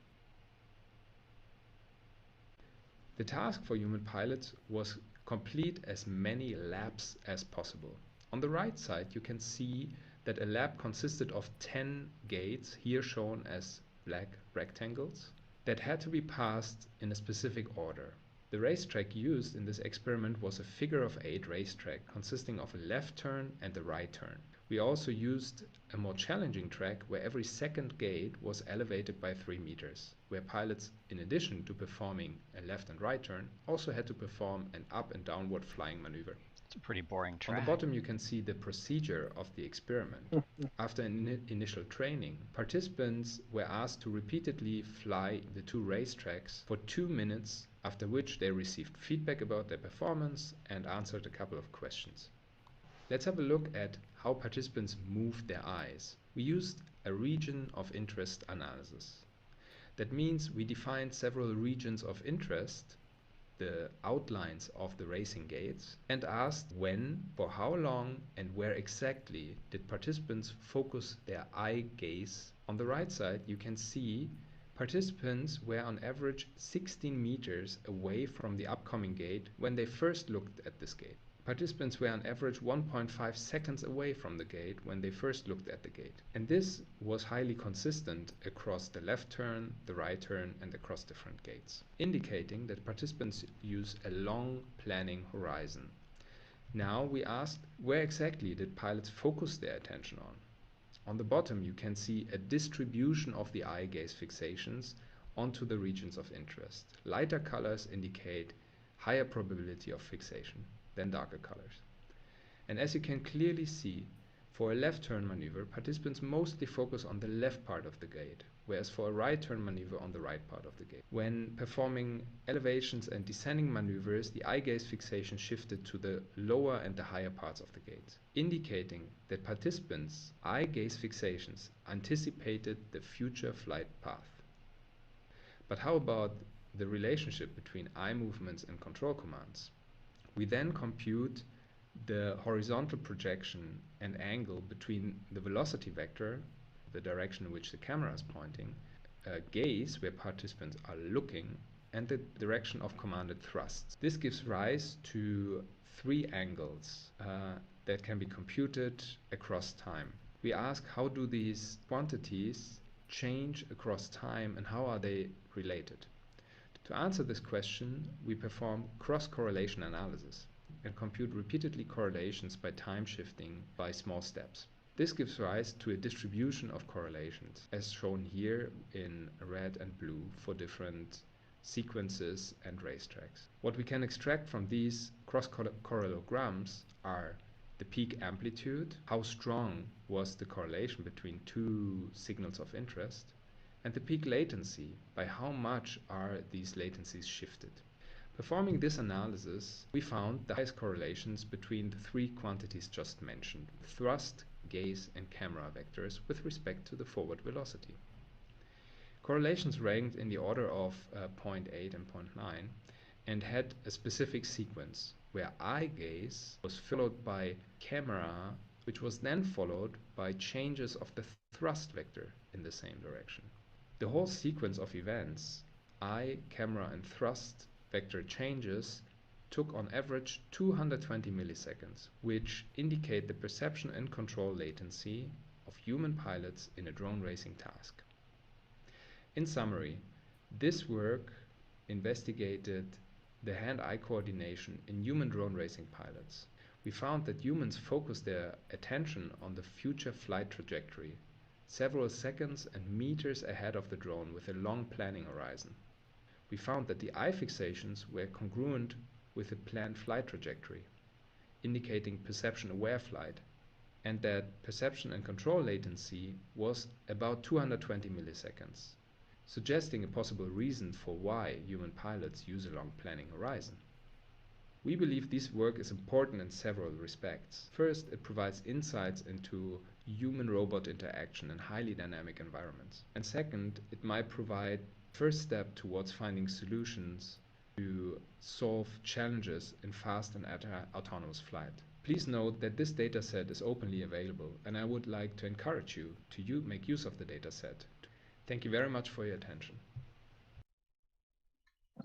The task for human pilots was complete as many laps as possible. On the right side you can see that a lap consisted of 10 gates, here shown as black rectangles, that had to be passed in a specific order. The racetrack used in this experiment was a figure-of-8 racetrack consisting of a left turn and a right turn. We also used a more challenging track where every second gate was elevated by 3 meters, where pilots, in addition to performing a left and right turn, also had to perform an up and downward flying maneuver.
It's a pretty boring track.
On the bottom you can see the procedure of the experiment. After initial training, participants were asked to repeatedly fly the 2 racetracks for 2 minutes, after which they received feedback about their performance and answered a couple of questions. Let's have a look at how participants moved their eyes. We used a region of interest analysis. That means we defined several regions of interest, the outlines of the racing gates, and asked when, for how long, and where exactly did participants focus their eye gaze. On the right side you can see participants were on average 16 meters away from the upcoming gate when they first looked at this gate. Participants were on average 1.5 seconds away from the gate when they first looked at the gate. And this was highly consistent across the left turn, the right turn, and across different gates, indicating that participants use a long planning horizon. Now we asked, where exactly did pilots focus their attention on? On the bottom you can see a distribution of the eye gaze fixations onto the regions of interest. Lighter colors indicate higher probability of fixation than darker colors. And as you can clearly see, for a left turn maneuver, participants mostly focus on the left part of the gate, whereas for a right turn maneuver on the right part of the gate. When performing elevations and descending maneuvers, the eye gaze fixation shifted to the lower and the higher parts of the gate, indicating that participants' eye gaze fixations anticipated the future flight path. But how about the relationship between eye movements and control commands? We then compute the horizontal projection and angle between the velocity vector, the direction in which the camera is pointing, gaze, where participants are looking, and the direction of commanded thrusts. This gives rise to 3 angles that can be computed across time. We ask, how do these quantities change across time and how are they related? To answer this question, we perform cross-correlation analysis and compute repeatedly correlations by time shifting by small steps. This gives rise to a distribution of correlations, as shown here in red and blue for different sequences and racetracks. What we can extract from these cross-correlograms are the peak amplitude, how strong was the correlation between 2 signals of interest, and the peak latency, by how much are these latencies shifted. Performing this analysis, we found the highest correlations between the 3 quantities just mentioned, thrust, gaze, and camera vectors with respect to the forward velocity. Correlations ranked in the order of 0.8 and 0.9 and had a specific sequence, where eye gaze was followed by camera, which was then followed by changes of the thrust vector in the same direction. The whole sequence of events, eye, camera, and thrust vector changes, took on average 220 milliseconds, which indicate the perception and control latency of human pilots in a drone racing task. In summary, this work investigated the hand-eye coordination in human drone racing pilots. We found that humans focus their attention on the future flight trajectory, several seconds and meters ahead of the drone with a long planning horizon. We found that the eye fixations were congruent with the planned flight trajectory, indicating perception-aware flight, and that perception and control latency was about 220 milliseconds, suggesting a possible reason for why human pilots use a long planning horizon. We believe this work is important in several respects. First, it provides insights into human-robot interaction in highly dynamic environments. And second, it might provide a first step towards finding solutions to solve challenges in fast and autonomous flight. Please note that this dataset is openly available, and I would like to encourage you to make use of the dataset. Thank you very much for your attention.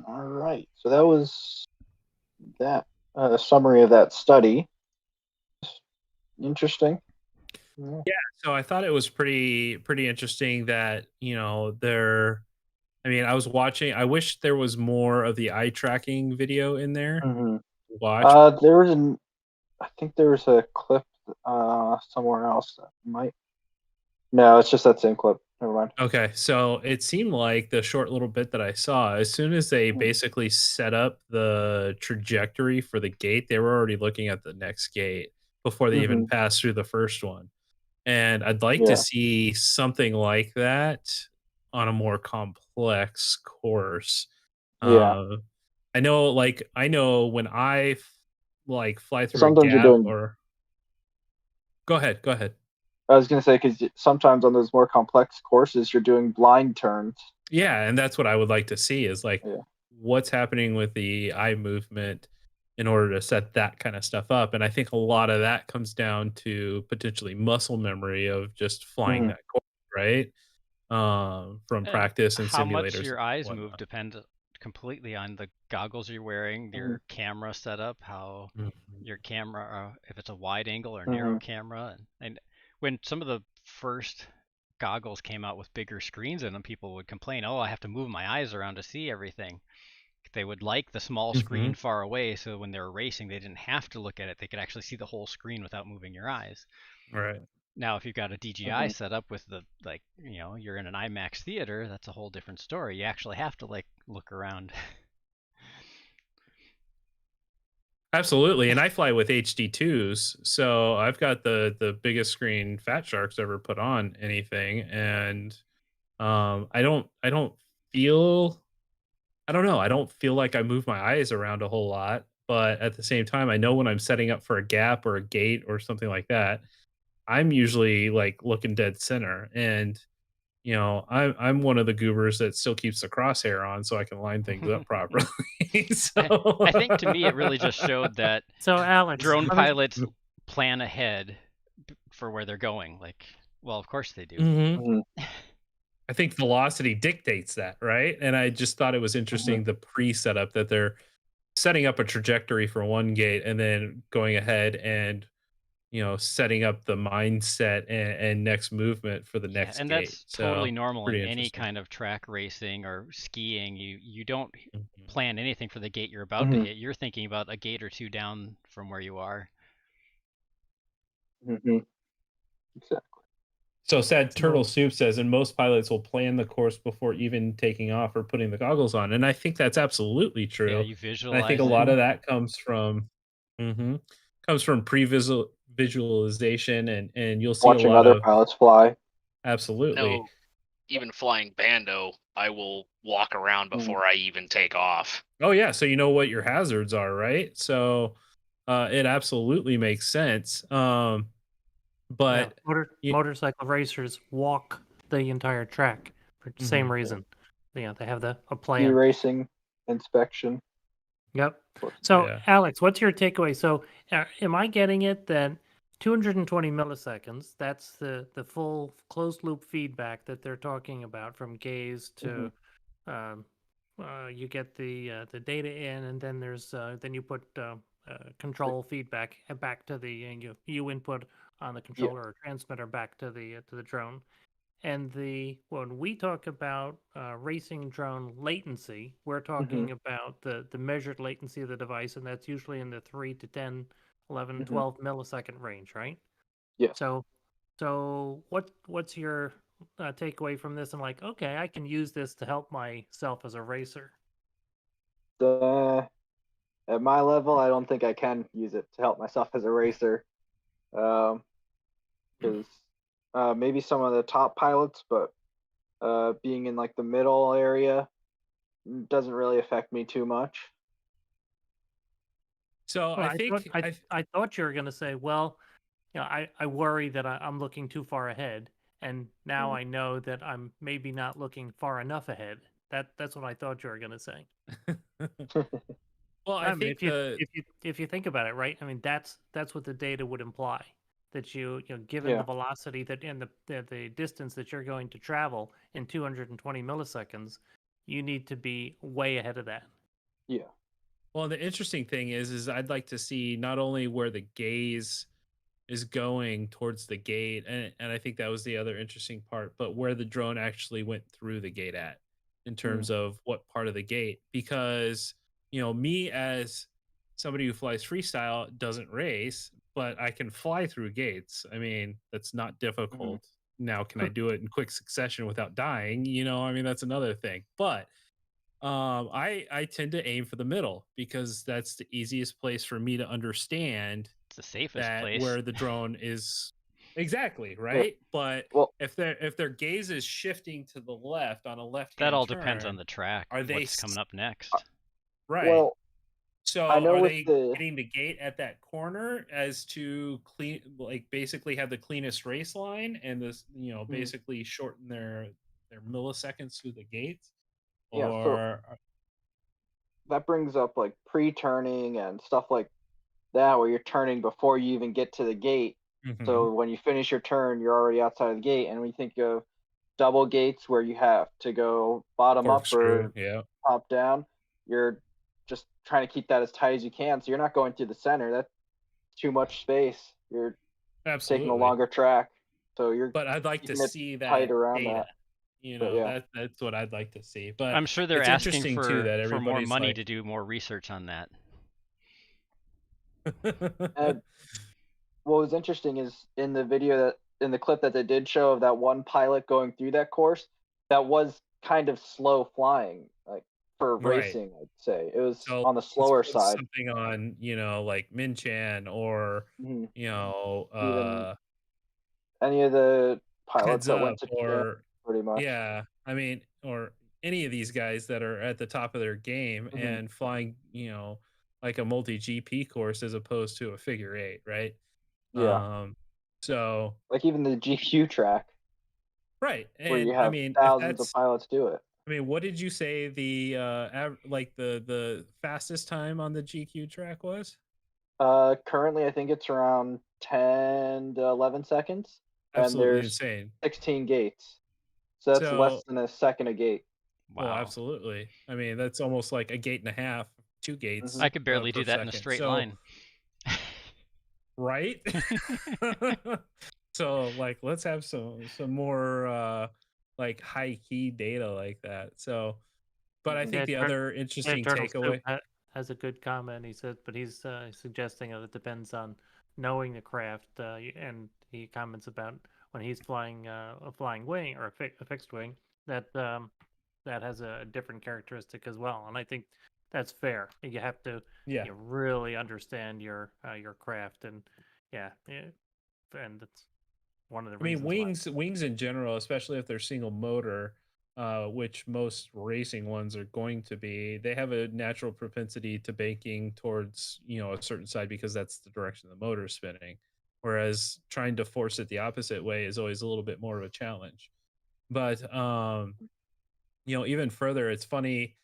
All right, so that was that summary of that study. Interesting.
Yeah, so I thought it was pretty interesting that, you know, I was watching, I wish there was more of the eye tracking video in there.
Mm-hmm.
Watch.
I think there was a clip somewhere else that might. No, it's just that same clip. Never mind.
Okay, so it seemed like the short little bit that I saw, as soon as they basically set up the trajectory for the gate, they were already looking at the next gate before they even passed through the first one. And I'd like to see something like that on a more complex course.
Yeah.
I know when I fly through
Sometimes
a
you're
gap
doing.
or go ahead.
I was going to say, because sometimes on those more complex courses, you're doing blind turns.
Yeah, and that's what I would like to see is what's happening with the eye movement in order to set that kind of stuff up. And I think a lot of that comes down to potentially muscle memory of just flying that course, right? From practice and
how
simulators.
Much your eyes move depends completely on the goggles you're wearing, your camera setup, how your camera, if it's a wide angle or narrow camera. And when some of the first goggles came out with bigger screens in them, people would complain, oh, I have to move my eyes around to see everything. They would like the small screen far away, so when they were racing, they didn't have to look at it. They could actually see the whole screen without moving your eyes.
Right.
Now, if you've got a DJI setup with you're in an IMAX theater, that's a whole different story. You actually have to look around.
Absolutely, and I fly with HD2s, so I've got the biggest screen Fat Shark's ever put on anything, and I don't feel like I move my eyes around a whole lot, but at the same time, I know when I'm setting up for a gap or a gate or something like that, I'm usually looking dead center, and you know, I'm one of the goobers that still keeps the crosshair on so I can line things up properly. So
I think to me it really just showed that
Alex,
drone pilots plan ahead for where they're going. Well, of course they do.
I think velocity dictates that, right? And I just thought it was interesting the pre-setup that they're setting up a trajectory for one gate and then going ahead and setting up the mindset and next movement for the next
and
gate.
That's totally normal in any kind of track racing or skiing. You don't plan anything for the gate you're about to hit. You're thinking about a gate or two down from where you are.
Exactly.
So Sad Turtle Soup says, and most pilots will plan the course before even taking off or putting the goggles on. And I think that's absolutely true.
Yeah, you visualize.
And I think a lot of that comes from visualization, and you'll see
watching
a lot
other
of
pilots fly.
Absolutely.
No, even flying Bando, I will walk around before I even take off.
Oh yeah, so you know what your hazards are, right? So it absolutely makes sense. But
motorcycle racers walk the entire track for the same reason. Yeah, they have a plan.
E-racing inspection.
Yep. So, Alex, what's your takeaway? So, am I getting it that 220 milliseconds, that's the full closed loop feedback that they're talking about from gaze to you get the data in, and then there's then you put control feedback back to the and you input on the controller or transmitter back to the drone. And when we talk about racing drone latency, we're talking about the measured latency of the device, and that's usually in the 3 to 10, 11, 12 millisecond range, right?
Yes.
So what's your takeaway from this? I'm like, okay, I can use this to help myself as a racer.
At my level, I don't think I can use it to help myself as a racer, because maybe some of the top pilots, but being in like the middle area doesn't really affect me too much.
So
Well,
I think
I thought you were going to say, well, I worry that I'm looking too far ahead, and now I know that I'm maybe not looking far enough ahead. That's what I thought you were going to say.
well, I think
if you think about it, right? I mean, that's what the data would imply, that given the velocity that and the distance that you're going to travel in 220 milliseconds, you need to be way ahead of that.
Yeah.
Well, the interesting thing is I'd like to see not only where the gaze is going towards the gate, and I think that was the other interesting part, but where the drone actually went through the gate at, in terms of what part of the gate. Because me as somebody who flies freestyle doesn't race, but I can fly through gates. I mean, that's not difficult. Now, can I do it in quick succession without dying? I mean, that's another thing. But I tend to aim for the middle, because that's the easiest place for me to understand.
It's the safest place
where the drone is. Exactly, right? But if their gaze is shifting to the left on a left hand
that all
turn,
depends on the track.
Are they
what's coming up next?
Right.
Well,
so
I know
are
with
they getting the gate at that corner as to basically have the cleanest race line, and this basically shorten their milliseconds through the gates?
Yeah,
Or
so that brings up like pre-turning and stuff like that, where you're turning before you even get to the gate. So when you finish your turn, you're already outside of the gate. And we think of double gates where you have to go bottom up or top down. You're just trying to keep that as tight as you can, so you're not going through the center. That's too much space. You're taking a longer track, so
but I'd like to see that
tight around
data.
that.
That's what I'd like to see. But
I'm sure they're
it's
asking
interesting too that
for more
everybody's
money to do more research on that.
What was interesting is in the clip that they did show of that one pilot going through that course, that was kind of slow flying, like for racing. I'd say it was on the slower side.
Something on like Min-Chan or
even any of the pilots that went to Japan, pretty much.
Yeah, I mean, or any of these guys that are at the top of their game and flying like a multi GP course as opposed to a figure 8, right?
Yeah.
So
like even the GQ track,
right? And
where you have
I mean,
thousands of pilots do it.
I mean, what did you say the the fastest time on the GQ track was?
Currently, I think it's around 10 to 11 seconds,
Absolutely
and there's
insane.
16 gates, so that's less than a second a gate.
Wow. Well, absolutely. I mean, that's almost like a gate and a half, 2 gates.
I could barely do that in a straight line.
Right? So like, let's have some more like high key data like that. So, but I think the other interesting takeaway
has a good comment. He said, but he's suggesting that it depends on knowing the craft, and he comments about when he's flying a flying wing or a fixed wing, that has a different characteristic as well. And I think that's fair. You have to really understand your craft, and and that's one of the reasons.
I mean, wings in general, especially if they're single motor, which most racing ones are going to be, they have a natural propensity to banking towards a certain side, because that's the direction the motor is spinning. Whereas trying to force it the opposite way is always a little bit more of a challenge. But even further, it's funny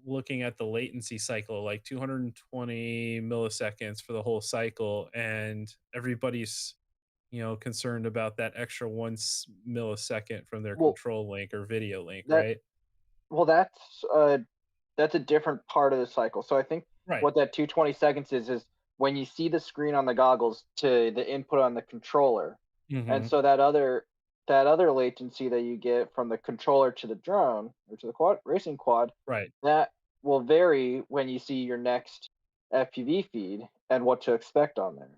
looking at the latency cycle, like 220 milliseconds for the whole cycle, and everybody's concerned about that extra 1 millisecond from their control link or video link, right?
Well, that's a different part of the cycle. So I think
Right.
what that 220 seconds is when you see the screen on the goggles to the input on the controller. And so that other latency that you get from the controller to the drone or to the racing quad,
Right.
that will vary when you see your next FPV feed and what to expect on there.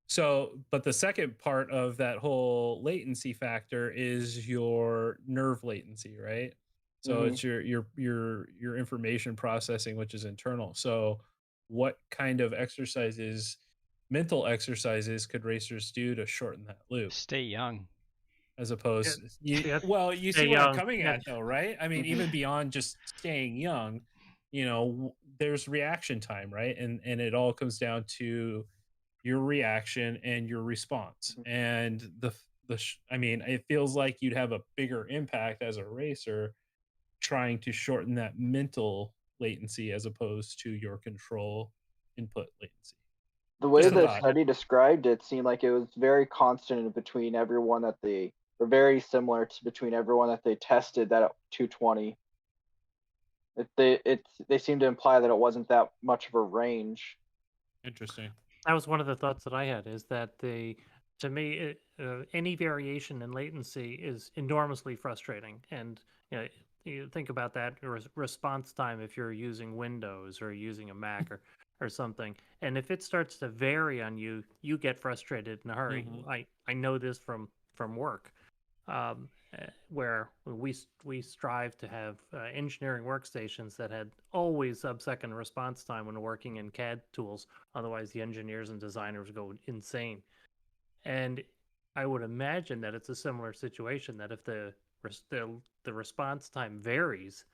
So, but the second part of that whole latency factor is your nerve latency, right? So
Mhm.
it's your information processing, which is internal. So, what kind of exercises, mental exercises, could racers do to shorten that loop?
Stay young.
As opposed,
Yeah,
well, you
stay
see what I'm
young.
coming
Yeah.
at, though, right? I mean,
Mhm.
even beyond just staying young, there's reaction time, right? And it all comes down to your reaction and your response.
Mhm.
And I mean, it feels like you'd have a bigger impact as a racer trying to shorten that mental latency as opposed to your control input latency.
The way
Just a
the
thought.
study described it seemed like it was very constant between everyone that they or very similar to between everyone that they tested that at 220. They seem to imply that it wasn't that much of a range.
Interesting.
That was one of the thoughts that I had, is that to me, any variation in latency is enormously frustrating. And you think about that response time if you're using Windows or using a Mac or something. And if it starts to vary on you, you get frustrated in a hurry. I know this from work. Where we strive to have engineering workstations that had always sub-second response time when working in CAD tools. Otherwise, the engineers and designers go insane. And I would imagine that it's a similar situation, that if the response time varies,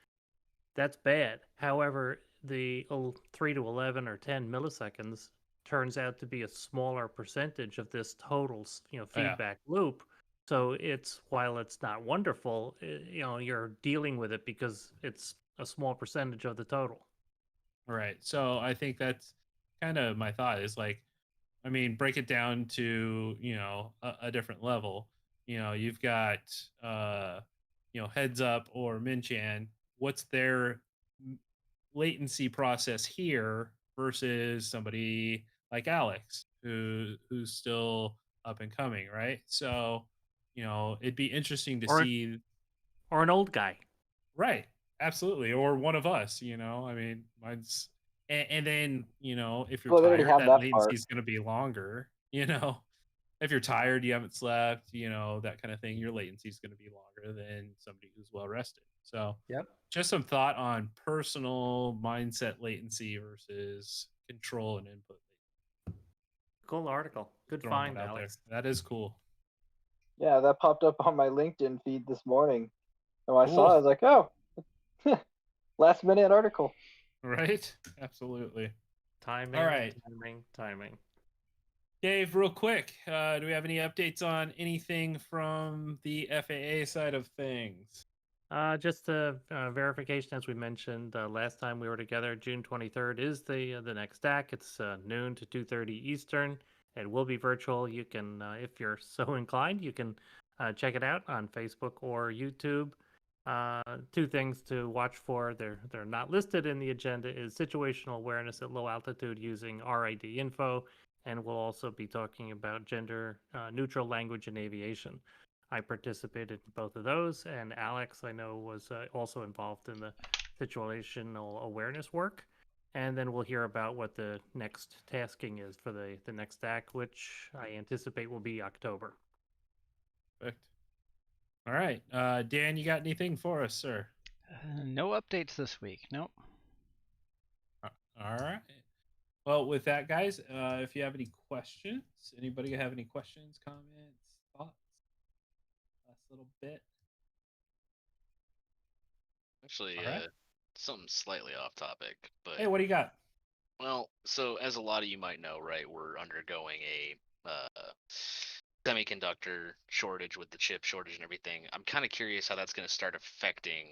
that's bad. However, the 3 to 11 or 10 milliseconds turns out to be a smaller percentage of this total,
Oh, yeah.
feedback loop. So while it's not wonderful, you're dealing with it because it's a small percentage of the total.
Right. So I think that's kind of my thought is like, I mean, break it down to, a different level. You've got, Heads Up or Minchan. What's their latency process here versus somebody like Alex, who's still up and coming, right? So, it'd be interesting to
Or
see.
Or an old guy.
Right. Absolutely. Or one of us, I mean, mine's, and then, if you're
Well, they already
tired,
have
that
that
latency
part.
is going to be longer, if you're tired, you haven't slept, that kind of thing, your latency is going to be longer than somebody who's well rested. So,
Yep.
just some thought on personal mindset latency versus control and input.
Cool article. Good
Throwing
find,
that out
Alex.
there. That is cool.
Yeah, that popped up on my LinkedIn feed this morning. And when I saw it, I
Cool.
was like, oh, last minute article.
Right? Absolutely.
Timing.
All right.
Timing.
Dave, real quick, do we have any updates on anything from the FAA side of things?
Just a verification, as we mentioned last time we were together. June 23rd is the next DAC. It's noon to 2:30 Eastern. It will be virtual. You can, if you're so inclined, you can check it out on Facebook or YouTube. Two things to watch for. They're not listed in the agenda. Is situational awareness at low altitude using RID info, and we'll also be talking about gender neutral language in aviation. I participated in both of those, and Alex, I know, was also involved in the situational awareness work. And then we'll hear about what the next tasking is for the next DAC, which I anticipate will be October.
Perfect. All right. Dan, you got anything for us, sir?
No updates this week. Nope.
All right. Well, with that, guys, if you have any questions, anybody have any questions, comments, thoughts? Last little bit.
Actually,
right.
something slightly off topic, but
Hey, what do you got?
well, so as a lot of you might know, right, we're undergoing a semiconductor shortage with the chip shortage and everything. I'm kind of curious how that's going to start affecting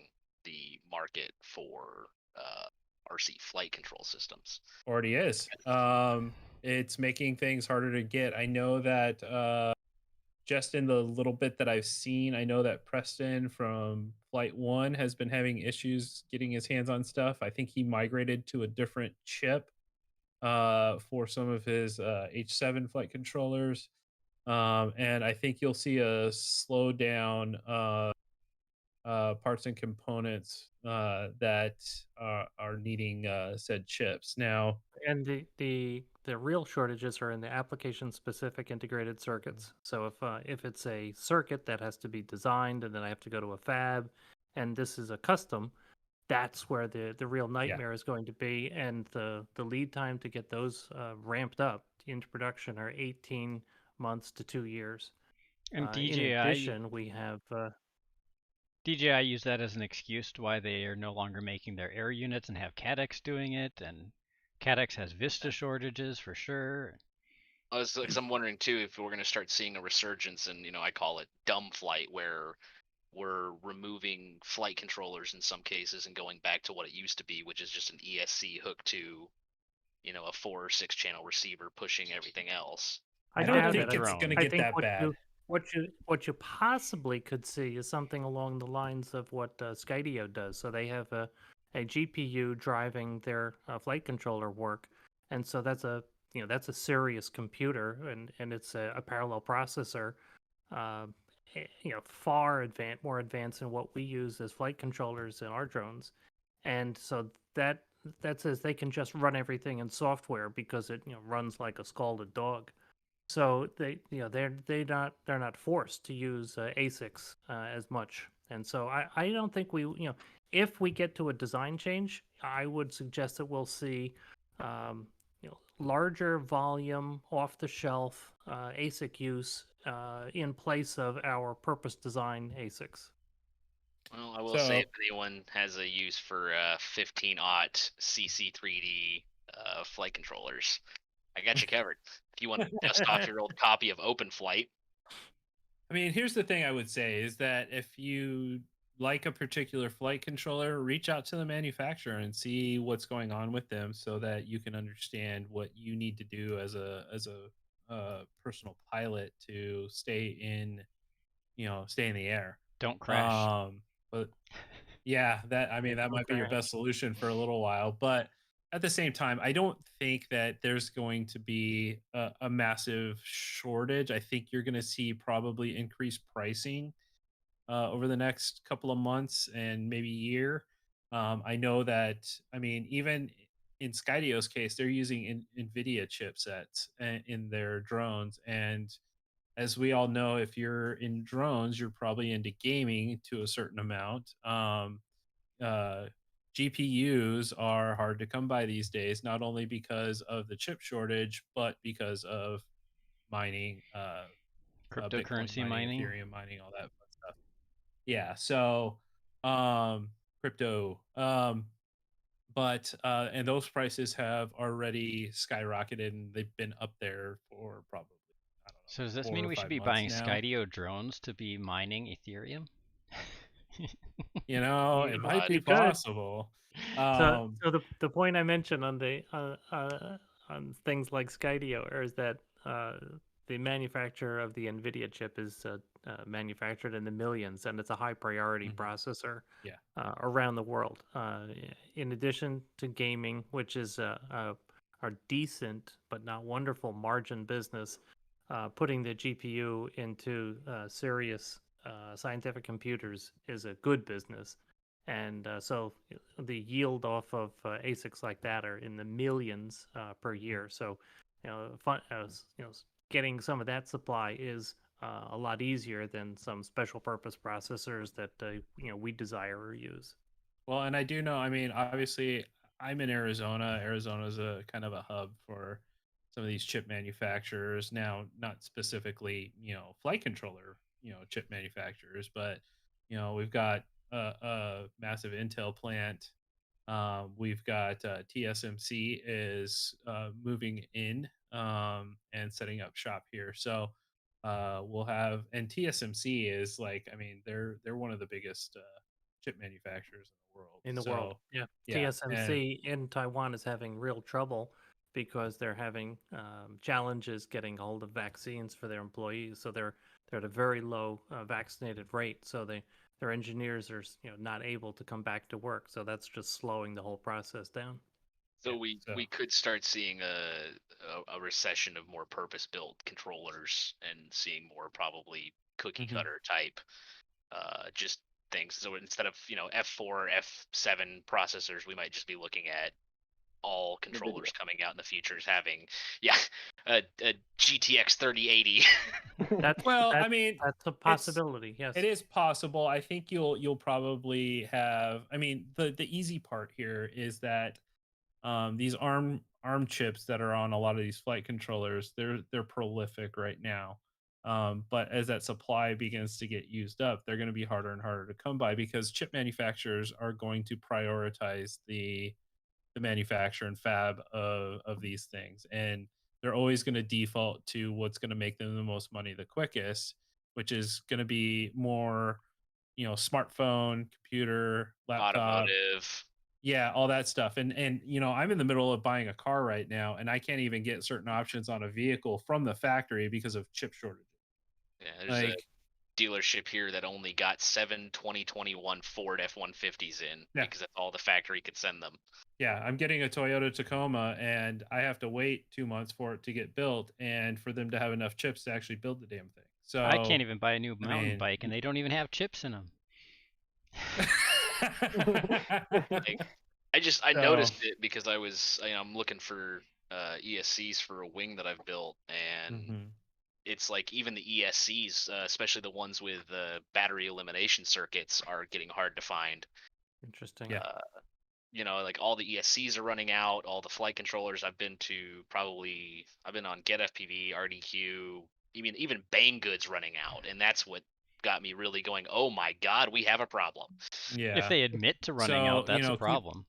the market for RC flight control systems.
Already is. It's making things harder to get. I know that just in the little bit that I've seen, I know that Preston from Flight 1 has been having issues getting his hands on stuff. I think he migrated to a different chip for some of his H7 flight controllers. And I think you'll see a slowdown parts and components that are needing said chips. Now,
And the real shortages are in the application specific integrated circuits. So if it's a circuit that has to be designed and then I have to go to a fab, and this is a custom, that's where the real nightmare is going to be. And the lead time to get those ramped up into production are 18 months to 2 years.
And
In addition, we have
DJI use that as an excuse to why they are no longer making their air units and have Cadex doing it, and Cadex has Vista shortages for sure.
Because I'm wondering too if we're going to start seeing a resurgence in, I call it dumb flight, where we're removing flight controllers in some cases and going back to what it used to be, which is just an ESC hooked to, a 4 or 6 channel receiver pushing everything else.
I don't think it's going to get that bad.
What you possibly could see is something along the lines of what Skydio does. So they have a GPU driving their flight controller work, and so that's a serious computer, and it's a parallel processor, far more advanced than what we use as flight controllers in our drones, and so that says they can just run everything in software because it runs like a scalded dog. So they're not forced to use ASICs as much, and so I don't think if we get to a design change, I would suggest that we'll see larger volume off the shelf ASIC use in place of our purpose design ASICs.
Well, I will say if anyone has a use for 15-aught CC3D flight controllers, I got you covered. If you want to dust off your old copy of OpenFlight.
I mean, here's the thing I would say is that if you like a particular flight controller, reach out to the manufacturer and see what's going on with them so that you can understand what you need to do as a personal pilot to stay in the air.
Don't crash.
But yeah, that might be your best solution for a little while, but at the same time, I don't think that there's going to be a massive shortage. I think you're going to see probably increased pricing over the next couple of months and maybe year. I know that, even in Skydio's case, they're using NVIDIA chipsets in their drones. And as we all know, if you're in drones, you're probably into gaming to a certain amount. GPUs are hard to come by these days, not only because of the chip shortage, but because of mining,
cryptocurrency
Bitcoin
mining,
Ethereum mining, all that fun stuff. Yeah, so crypto, but and those prices have already skyrocketed, and they've been up there for probably, I don't know.
So does this mean we should be buying Skydio drones to be mining Ethereum?
It might be possible.
So the point I mentioned on the on things like Skydio is that the manufacturer of the NVIDIA chip is manufactured in the millions, and it's a high priority processor around the world. In addition to gaming, which is a decent but not wonderful margin business, putting the GPU into serious scientific computers is a good business. And so the yield off of ASICs like that are in the millions per year. So, getting some of that supply is a lot easier than some special purpose processors that we desire or use.
Well, and I do know. Obviously, I'm in Arizona. Arizona is a kind of a hub for some of these chip manufacturers. Now, not specifically, flight controller, chip manufacturers, but we've got a massive Intel plant. We've got TSMC is moving in and setting up shop here. So we'll have, and TSMC is they're one of the biggest chip manufacturers in the world.
Yeah. TSMC in Taiwan is having real trouble because they're having challenges getting hold of vaccines for their employees. So they're at a very low vaccinated rate. So their engineers are not able to come back to work. So that's just slowing the whole process down.
So we could start seeing a recession of more purpose-built controllers and seeing more probably cookie cutter type just things. So instead of F4, F7 processors, we might just be looking at all controllers coming out in the future as having a GTX 3080.
I mean,
that's a possibility. Yes,
it is possible. I think you'll probably have. I mean, the easy part here is that these ARM chips that are on a lot of these flight controllers, they're prolific right now. But as that supply begins to get used up, they're going to be harder and harder to come by because chip manufacturers are going to prioritize the manufacture and fab of these things, and they're always going to default to what's going to make them the most money the quickest, which is going to be more, smartphone, computer, laptop,
automotive.
Yeah, all that stuff. And I'm in the middle of buying a car right now, and I can't even get certain options on a vehicle from the factory because of chip shortages.
Yeah, there's a dealership here that only got 7 2021 Ford F-150s in because that's all the factory could send them.
Yeah, I'm getting a Toyota Tacoma, and I have to wait 2 months for it to get built and for them to have enough chips to actually build the damn thing. So
I can't even buy a new mountain bike, and they don't even have chips in them.
I noticed it because I'm looking for ESCs for a wing that I've built, and it's like even the ESCs, especially the ones with battery elimination circuits, are getting hard to find.
Interesting.
Yeah. Like all the ESCs are running out. All the flight controllers I've been on Get FPV, RDQ, even Banggood's running out, and that's what got me really going, oh my god, we have a problem.
Yeah.
If they admit to running out, that's a problem.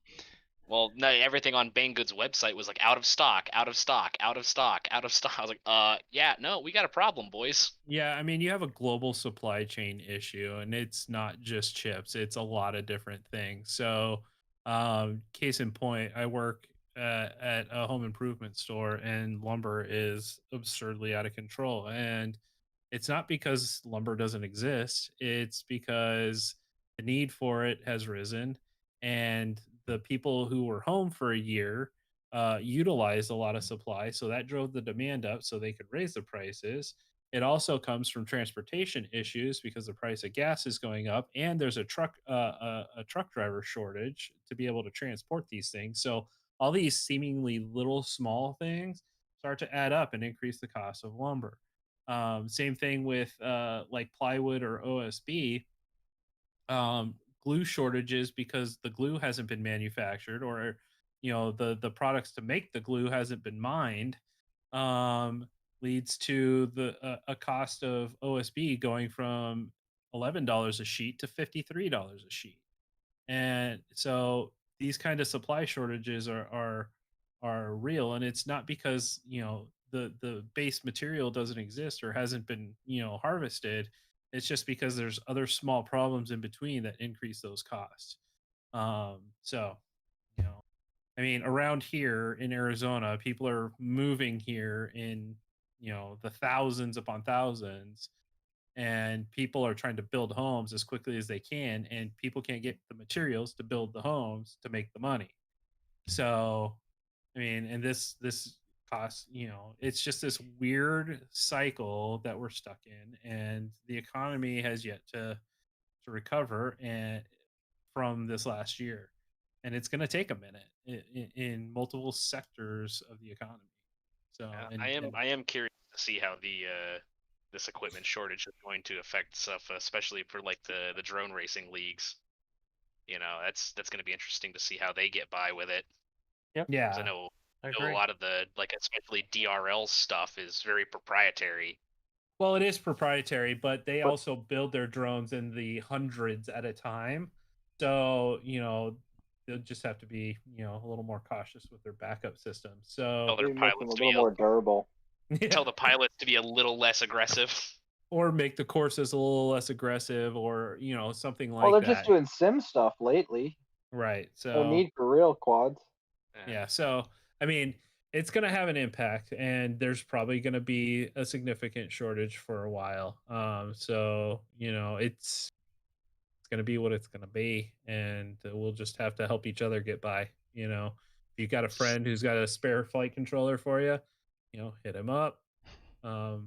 Well, no, everything on Banggood's website was like out of stock, out of stock, out of stock, out of stock. I was like, yeah, no, we got a problem, boys.
Yeah, I mean, you have a global supply chain issue, and it's not just chips, it's a lot of different things. So, case in point, I work at a home improvement store, and lumber is absurdly out of control. And it's not because lumber doesn't exist, it's because the need for it has risen, and the people who were home for a year utilized a lot of supply, so that drove the demand up so they could raise the prices. It also comes from transportation issues because the price of gas is going up, and there's a truck driver shortage to be able to transport these things. So all these seemingly little small things start to add up and increase the cost of lumber. Same thing with like plywood or OSB. Glue shortages because the glue hasn't been manufactured, or the products to make the glue hasn't been mined, leads to a cost of OSB going from $11 a sheet to $53 a sheet. And so these kind of supply shortages are real, and it's not because the base material doesn't exist or hasn't been harvested. It's just because there's other small problems in between that increase those costs. So, I mean, around here in Arizona, people are moving here in, the thousands upon thousands, and people are trying to build homes as quickly as they can, and people can't get the materials to build the homes to make the money. So, I mean, and this costs, it's just this weird cycle that we're stuck in, and the economy has yet to recover and from this last year, and it's going to take a minute in multiple sectors of the economy. So
I am curious to see how this equipment shortage is going to affect stuff, especially for like the drone racing leagues. That's going to be interesting to see how they get by with it.
Yeah.
I know a lot of the, like, especially DRL stuff is very proprietary.
Well, it is proprietary, but they also build their drones in the hundreds at a time. So, they'll just have to be, a little more cautious with their backup systems. So
tell their pilots
a little more durable.
Tell the pilots to be a little less aggressive.
Or make the courses a little less aggressive, or something like that.
Well, they're just doing sim stuff lately.
Right. So
no need for real quads.
Yeah. So I mean, it's going to have an impact, and there's probably going to be a significant shortage for a while. So it's going to be what it's going to be, and we'll just have to help each other get by. If you've got a friend who's got a spare flight controller for you, hit him up. All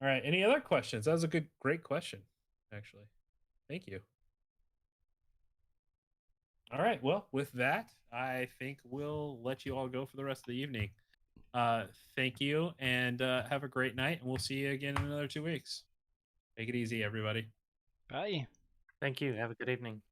right. Any other questions? That was a great question, actually. Thank you. All right. Well, with that, I think we'll let you all go for the rest of the evening. Thank you, and have a great night, and we'll see you again in another 2 weeks. Take it easy, everybody.
Bye.
Thank you. Have a good evening.